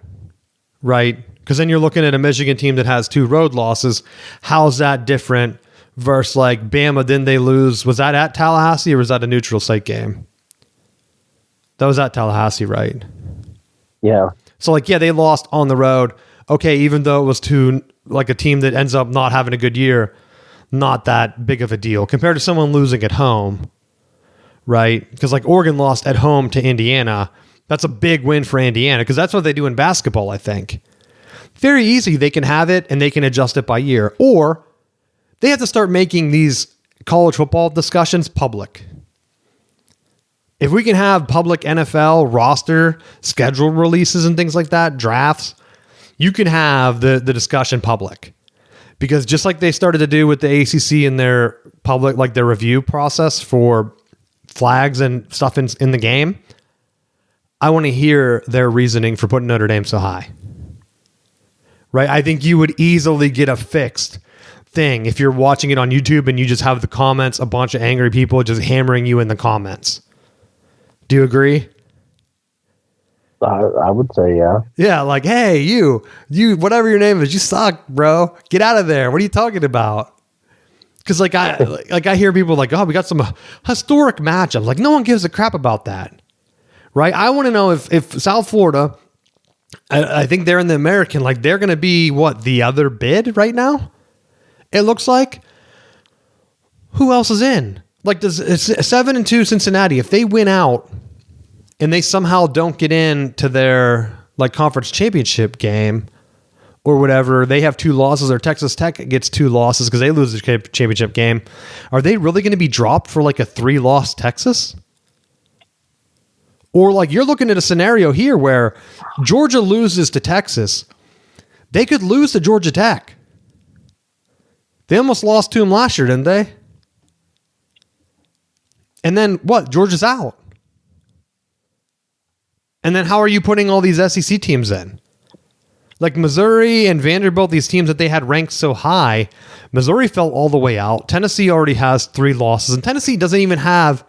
Right? Because then you're looking at a Michigan team that has 2 road losses. How's that different versus like Bama, then they lose. Was that at Tallahassee or was that a neutral site game? That was at Tallahassee, right? Yeah. So, they lost on the road. Okay, even though it was to, a team that ends up not having a good year, not that big of a deal compared to someone losing at home, right? Because, Oregon lost at home to Indiana. That's a big win for Indiana because that's what they do in basketball, I think. Very easy. They can have it and they can adjust it by year. Or they have to start making these college football discussions public. If we can have public NFL roster schedule releases and things like that, drafts, you can have the discussion public. Because just like they started to do with the ACC in their public, their review process for flags and stuff in the game, I want to hear their reasoning for putting Notre Dame so high. Right? I think you would easily get a fixed thing if you're watching it on YouTube and you just have the comments, a bunch of angry people just hammering you in the comments. Do you agree? I would say, yeah. Yeah, hey, you, whatever your name is, you suck, bro. Get out of there. What are you talking about? Because I hear people oh, we got some historic matchups. No one gives a crap about that, right? I want to know if South Florida, I think they're in the American, they're going to be the other bid right now. It looks like. Who else is in? Does 7-2 Cincinnati, if they win out and they somehow don't get into their conference championship game or whatever, they have 2 losses, or Texas Tech gets 2 losses because they lose the championship game. Are they really going to be dropped for a 3-loss Texas? Or you're looking at a scenario here where Georgia loses to Texas. They could lose to Georgia Tech. They almost lost to them last year, didn't they? And then what? Georgia's out. And then how are you putting all these SEC teams in? Missouri and Vanderbilt, these teams that they had ranked so high, Missouri fell all the way out. Tennessee already has 3 losses. And Tennessee doesn't even have,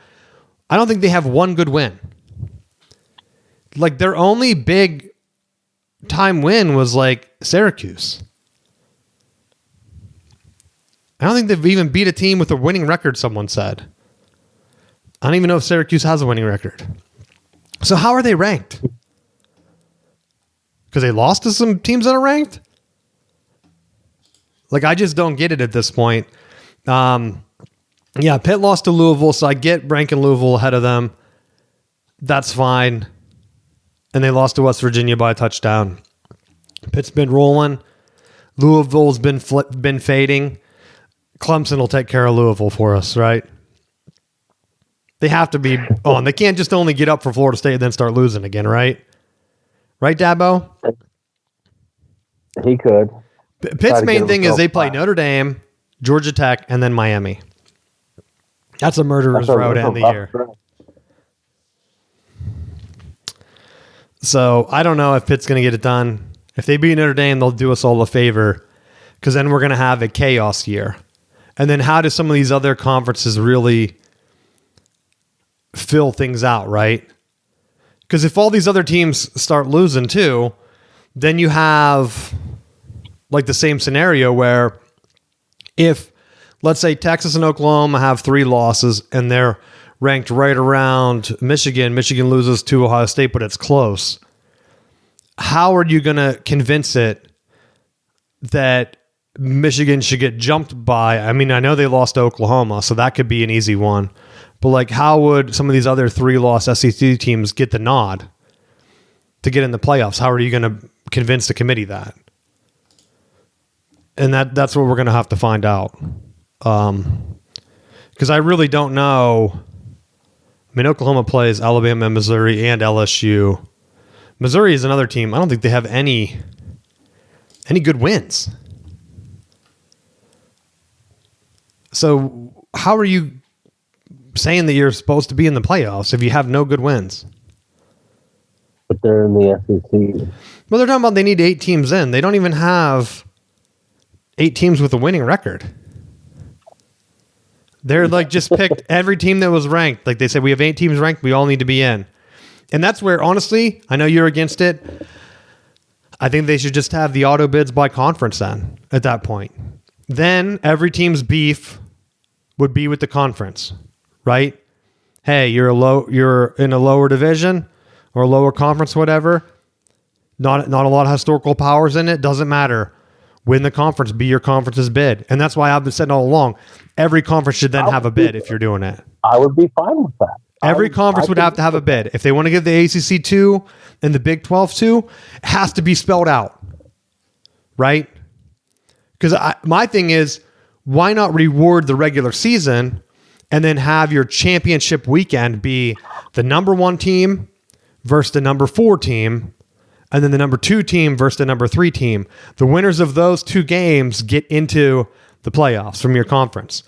I don't think they have one good win. Their only big time win was Syracuse. I don't think they've even beat a team with a winning record, someone said. I don't even know if Syracuse has a winning record. So how are they ranked? Because they lost to some teams that are ranked? I just don't get it at this point. Pitt lost to Louisville, so I get ranking Louisville ahead of them. That's fine. And they lost to West Virginia by a touchdown. Pitt's been rolling. Louisville's been fading. Clemson will take care of Louisville for us, right? They have to be on. They can't just only get up for Florida State and then start losing again, right? Right, Dabo? He could. Pitt's main thing is they play Notre Dame, Georgia Tech, and then Miami. That's a murderer's row to end the year. So I don't know if Pitt's going to get it done. If they beat Notre Dame, they'll do us all a favor because then we're going to have a chaos year. And then how do some of these other conferences really fill things out, right? Because if all these other teams start losing too, then you have like the same scenario where if, let's say, Texas and Oklahoma have 3 losses and they're ranked right around Michigan. Michigan loses to Ohio State, but it's close. How are you going to convince it that Michigan should get jumped by? I mean, I know they lost to Oklahoma, so that could be an easy one. But like, how would some of these other 3-loss SEC teams get the nod to get in the playoffs? How are you going to convince the committee that? And that's what we're going to have to find out. Because I really don't know. I mean, Oklahoma plays Alabama, Missouri, and LSU. Missouri is another team. I don't think they have any good wins. So how are you saying that you're supposed to be in the playoffs if you have no good wins? But they're in the SEC. Well, they're talking about they need 8 teams in. They don't even have 8 teams with a winning record. They're like just picked every team that was ranked. Like they said, we have 8 teams ranked. We all need to be in. And that's where, honestly, I know you're against it. I think they should just have the auto bids by conference then at that point. Then every team's beef would be with the conference, right? Hey, you're in a lower division or a lower conference, whatever. Not a lot of historical powers in it. Doesn't matter. Win the conference, be your conference's bid. And that's why I've been saying all along, every conference should then have a bid if you're doing it. I would be fine with that. Every conference would have to have a bid. If they want to give the ACC 2 and the Big 12 2, it has to be spelled out, right? Because my thing is, why not reward the regular season and then have your championship weekend be the number 1 team versus the number 4 team, and then the number 2 team versus the number 3 team. The winners of those 2 games get into the playoffs from your conference.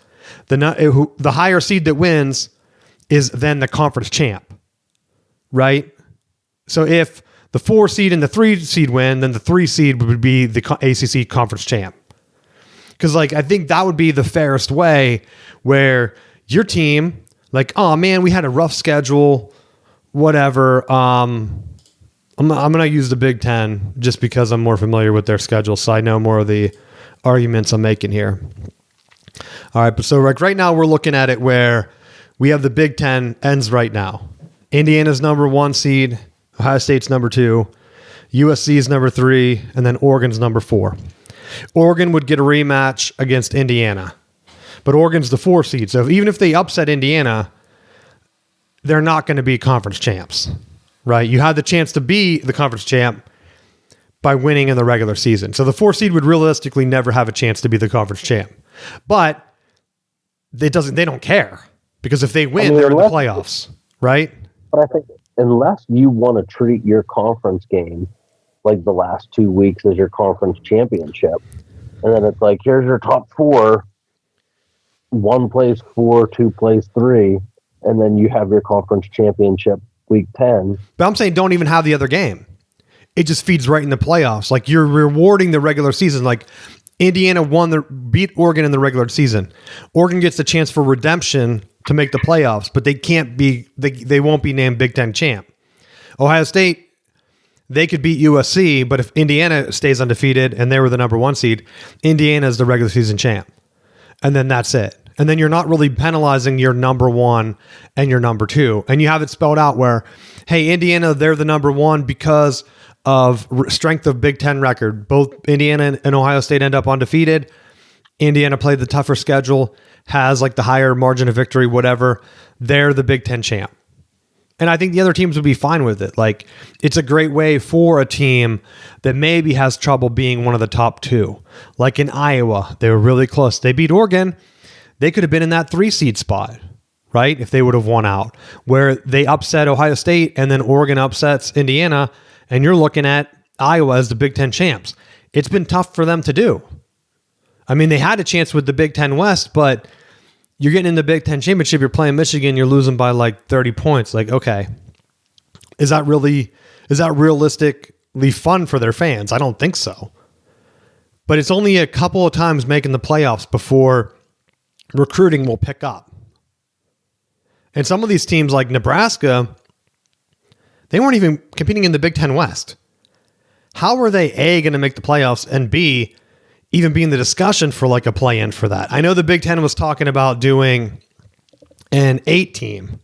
The higher seed that wins is then the conference champ, right? So if the 4 seed and the 3 seed win, then the 3 seed would be the ACC conference champ. Because like I think that would be the fairest way, where your team, like, oh man, we had a rough schedule, whatever. I'm going to use the Big Ten just because I'm more familiar with their schedule, so I know more of the arguments I'm making here. All right, but so like right now we're looking at it where we have the Big Ten ends right now. Indiana's number 1 seed, Ohio State's number 2, USC's number 3, and then Oregon's number 4. Oregon would get a rematch against Indiana, but Oregon's the 4 seed. So even if they upset Indiana, they're not going to be conference champs. Right, you had the chance to be the conference champ by winning in the regular season. So the 4 seed would realistically never have a chance to be the conference champ. But they don't care, because if they win, they're in the playoffs, right? But I think unless you want to treat your conference game like the last 2 weeks as your conference championship, and then it's like, here's your top 4, 1 plays 4, 2 plays 3, and then you have your conference championship week 10. But I'm saying don't even have the other game. It just feeds right in the playoffs. Like you're rewarding the regular season. Like Indiana beat Oregon in the regular season. Oregon gets the chance for redemption to make the playoffs, but they won't be named Big Ten champ. Ohio State, they could beat USC, but if Indiana stays undefeated and they were the number 1 seed, Indiana is the regular season champ. And then that's it. And then you're not really penalizing your number 1 and your number 2. And you have it spelled out where, hey, Indiana, they're the number 1 because of strength of Big Ten record. Both Indiana and Ohio State end up undefeated. Indiana played the tougher schedule, has like the higher margin of victory, whatever. They're the Big Ten champ. And I think the other teams would be fine with it. Like, it's a great way for a team that maybe has trouble being one of the top 2. Like in Iowa, they were really close. They beat Oregon. They could have been in that 3 seed spot, right? If they would have won out. Where they upset Ohio State and then Oregon upsets Indiana, and you're looking at Iowa as the Big Ten champs. It's been tough for them to do. I mean, they had a chance with the Big Ten West, but you're getting in the Big Ten championship, you're playing Michigan, you're losing by like 30 points. Like, okay, is that realistically fun for their fans? I don't think so. But it's only a couple of times making the playoffs before recruiting will pick up. And some of these teams like Nebraska, they weren't even competing in the Big Ten West. How are they, A, going to make the playoffs, and B, even be in the discussion for like a play-in for that? I know the Big Ten was talking about doing an 8 team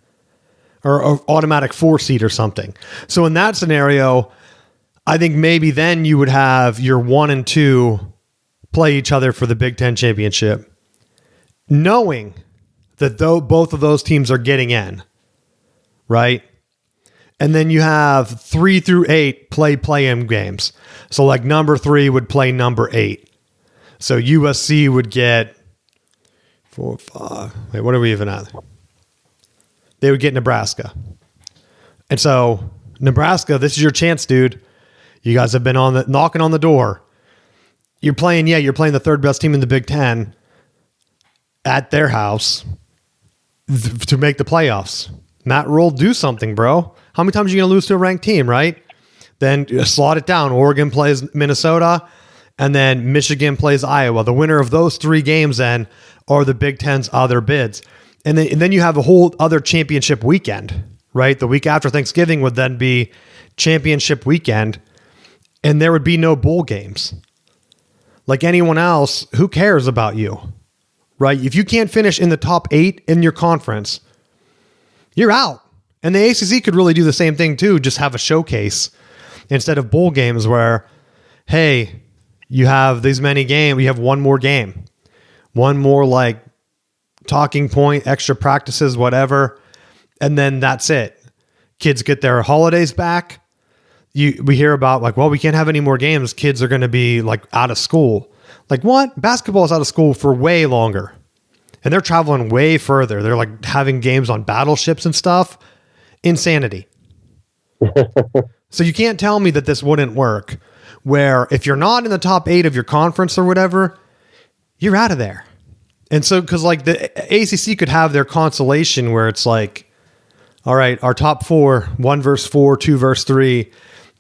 or an automatic 4 seed or something. So in that scenario, I think maybe then you would have your 1 and 2 play each other for the Big Ten championship, knowing that both of those teams are getting in, right? And then you have 3 through 8 play-in games. So like number 3 would play number 8. So USC would get 4, 5. Wait, what are we even at? They would get Nebraska. And so Nebraska, this is your chance, dude. You guys have been knocking on the door. You're playing the third best team in the Big Ten at their house to make the playoffs. Matt Rule, do something, bro. How many times are you going to lose to a ranked team, right? Then slot it down. Oregon plays Minnesota, and then Michigan plays Iowa. The winner of those 3 games then are the Big Ten's other bids. And then you have a whole other championship weekend, right? The week after Thanksgiving would then be championship weekend, and there would be no bowl games. Like anyone else, who cares about you, right? If you can't finish in the top 8 in your conference, you're out. And the ACC could really do the same thing too, just have a showcase instead of bowl games where, hey, you have these many games, you have one more game, one more like talking point, extra practices, whatever, and then that's it. Kids get their holidays back. We hear about like, well, we can't have any more games. Kids are going to be like out of school. Like what? Basketball is out of school for way longer. And they're traveling way further. They're like having games on battleships and stuff. Insanity. So you can't tell me that this wouldn't work, where if you're not in the top 8 of your conference or whatever, you're out of there. And so, because like the ACC could have their consolation where it's like, all right, our top 4, 1 versus 4, 2 versus 3,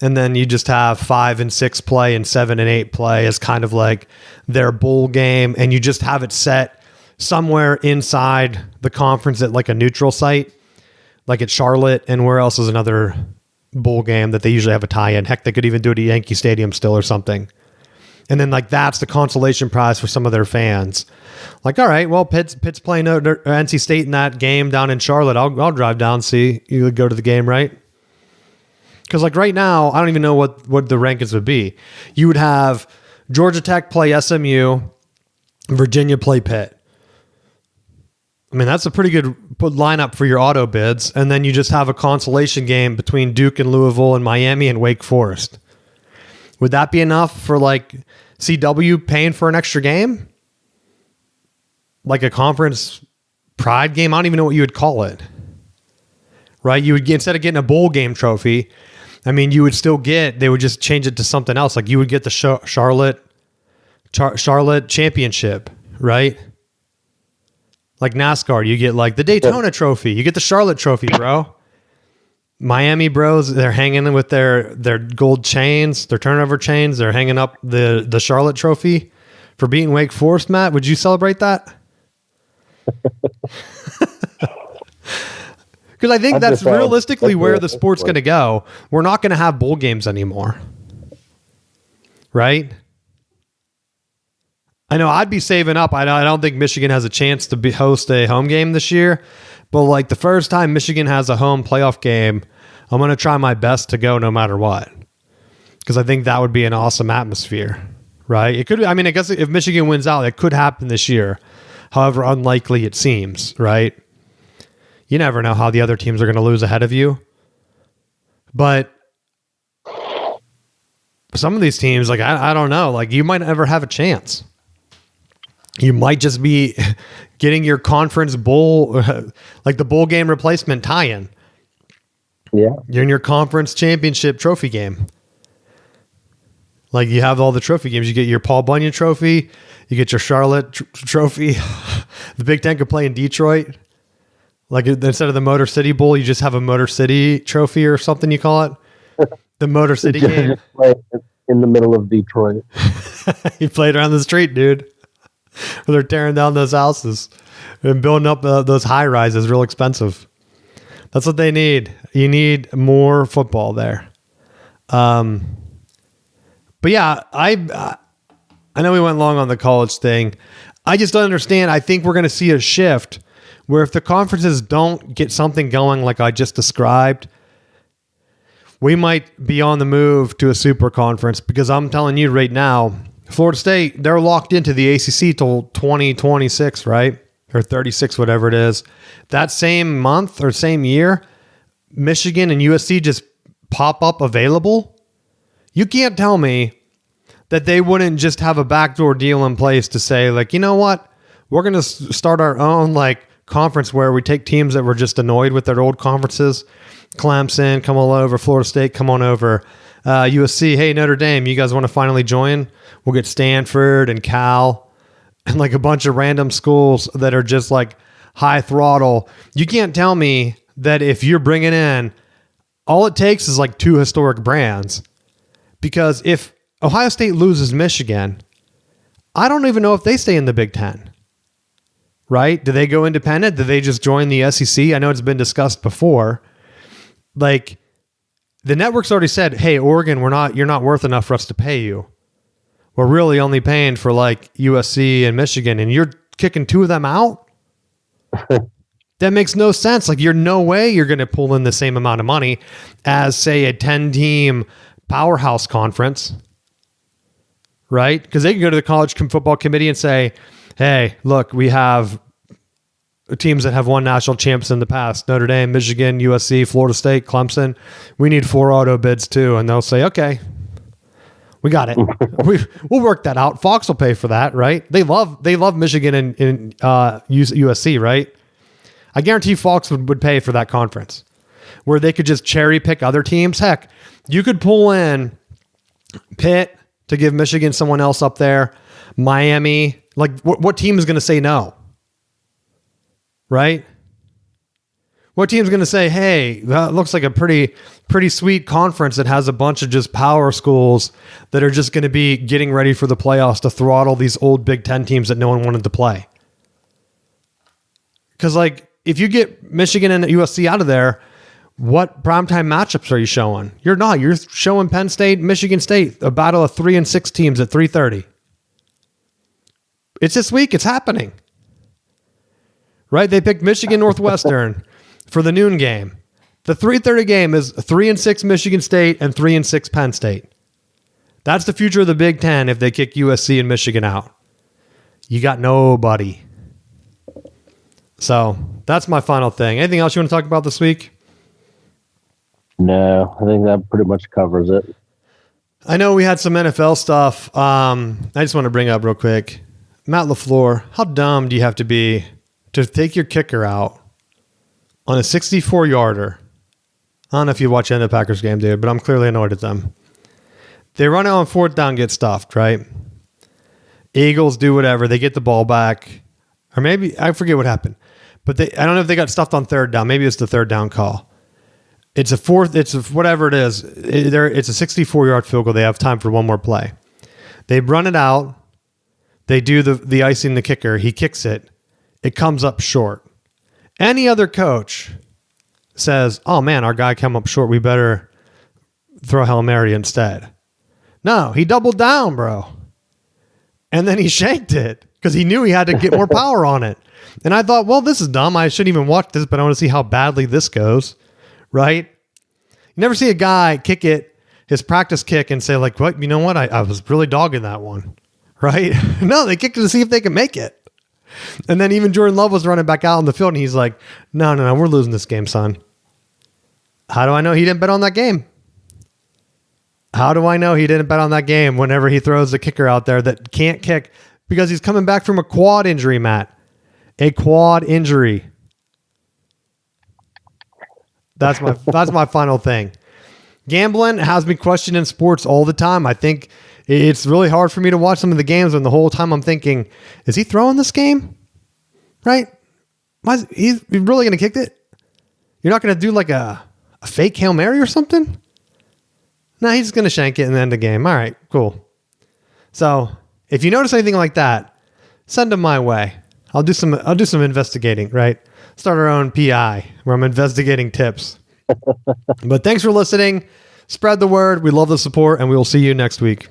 and then you just have 5 and 6 play and 7 and 8 play as kind of like their bowl game, and you just have it set somewhere inside the conference at like a neutral site, like at Charlotte, and where else is another bowl game that they usually have a tie-in. Heck, they could even do it at Yankee Stadium still or something. And then like that's the consolation prize for some of their fans. Like, all right, well, Pitt's playing NC State in that game down in Charlotte. I'll drive down, see you would go to the game, right? Because like right now, I don't even know what the rankings would be. You would have Georgia Tech play SMU, Virginia play Pitt. I mean, that's a pretty good lineup for your auto bids. And then you just have a consolation game between Duke and Louisville and Miami and Wake Forest. Would that be enough for like CW paying for an extra game? Like a conference pride game? I don't even know what you would call it. Right? You would get, instead of getting a bowl game trophy, I mean, you would still get, they would just change it to something else. Like you would get the Charlotte championship, right? Like NASCAR, you get like the Daytona trophy. You get the Charlotte trophy, bro. Miami bros, they're hanging with their gold chains, their turnover chains. They're hanging up the Charlotte trophy for beating Wake Forest, Matt. Would you celebrate that? Because I think that's realistically where the sport's going to go. We're not going to have bowl games anymore. Right? I know I'd be saving up. I don't think Michigan has a chance to host a home game this year. But like the first time Michigan has a home playoff game, I'm going to try my best to go no matter what. Because I think that would be an awesome atmosphere. Right? It could. I mean, I guess if Michigan wins out, it could happen this year. However unlikely it seems. Right? You never know how the other teams are going to lose ahead of you. But some of these teams, like, I don't know, like, you might never have a chance. You might just be getting your conference bowl, like the bowl game replacement tie-in. Yeah. You're in your conference championship trophy game. Like, you have all the trophy games. You get your Paul Bunyan trophy. You get your Charlotte trophy. The Big Ten could play in Detroit. Like, instead of the Motor City Bowl, you just have a Motor City trophy or something you call it. The Motor City game. In the middle of Detroit. You played around the street, dude. They're tearing down those houses and building up those high rises real expensive. That's what they need. You need more football there. But yeah, I know we went long on the college thing. I just don't understand. I think we're going to see a shift where if the conferences don't get something going like I just described, we might be on the move to a super conference, because I'm telling you right now, Florida State, they're locked into the ACC till 2026, right? Or 36, whatever it is. That same month or same year, Michigan and USC just pop up available. You can't tell me that they wouldn't just have a backdoor deal in place to say, like, you know what? We're going to start our own, like, conference where we take teams that were just annoyed with their old conferences. Clemson, come on over. Florida State, come on over. USC, hey, Notre Dame, you guys want to finally join? We'll get Stanford and Cal and like a bunch of random schools that are just like high throttle. You can't tell me that if you're bringing in, all it takes is like 2 historic brands. Because if Ohio State loses Michigan, I don't even know if they stay in the Big Ten. Right? Do they go independent? Do they just join the SEC? I know it's been discussed before. Like, the network's already said, hey, Oregon, you're not worth enough for us to pay you. We're really only paying for like USC and Michigan, and you're kicking 2 of them out? That makes no sense. Like, no way you're going to pull in the same amount of money as, say, a 10-team powerhouse conference, right? Because they can go to the college football committee and say, hey, look, we have teams that have won national champs in the past: Notre Dame, Michigan, USC, Florida State, Clemson. We need 4 auto bids too. And they'll say, okay, we got it. We'll work that out. Fox will pay for that, right? They love Michigan and USC, right? I guarantee Fox would pay for that conference where they could just cherry pick other teams. Heck, you could pull in Pitt to give Michigan someone else up there, Miami. Like, what team is going to say no? Right? What team's going to say, hey, that looks like a pretty sweet conference that has a bunch of just power schools that are just going to be getting ready for the playoffs to throttle these old Big Ten teams that no one wanted to play? Because, like, if you get Michigan and USC out of there, what primetime matchups are you showing? You're not. You're showing Penn State, Michigan State, a battle of 3 and 6 teams at 3:30. It's this week. It's happening. Right? They picked Michigan Northwestern for the noon game. The 3:30 game is 3 and 6 Michigan State and 3 and 6 Penn State. That's the future of the Big Ten if they kick USC and Michigan out. You got nobody. So that's my final thing. Anything else you want to talk about this week? No, I think that pretty much covers it. I know we had some NFL stuff. I just want to bring up real quick. Matt LaFleur, how dumb do you have to be to take your kicker out on a 64-yarder? I don't know if you watch the end of the Packers game, dude, but I'm clearly annoyed at them. They run out on 4th down, get stuffed, right? Eagles do whatever. They get the ball back. Or maybe, I forget what happened. But I don't know if they got stuffed on 3rd down. Maybe it's the 3rd down call. It's whatever it is. It's a 64-yard field goal. They have time for one more play. They run it out. They do the icing the kicker. He kicks it. It comes up short. Any other coach says, oh man, our guy came up short. We better throw Hail Mary instead. No, he doubled down, bro. And then he shanked it because he knew he had to get more power on it. And I thought, well, this is dumb. I shouldn't even watch this, but I want to see how badly this goes. Right? You never see a guy kick it, his practice kick, and say, like, what? You know what? I was really dogging that one. Right? No, they kicked it to see if they can make it. And then even Jordan Love was running back out on the field, and he's like, no, we're losing this game, son. How do I know he didn't bet on that game? How do I know he didn't bet on that game whenever he throws the kicker out there that can't kick because he's coming back from a quad injury, Matt? A quad injury. That's my final thing. Gambling has me questioning sports all the time. I think it's really hard for me to watch some of the games when the whole time I'm thinking, is he throwing this game? Right? He's really going to kick it? You're not going to do like a fake Hail Mary or something? No, he's just going to shank it and end the game. All right, cool. So if you notice anything like that, send them my way. I'll do some investigating, right? Start our own PI where I'm investigating tips. But thanks for listening. Spread the word. We love the support, and we will see you next week.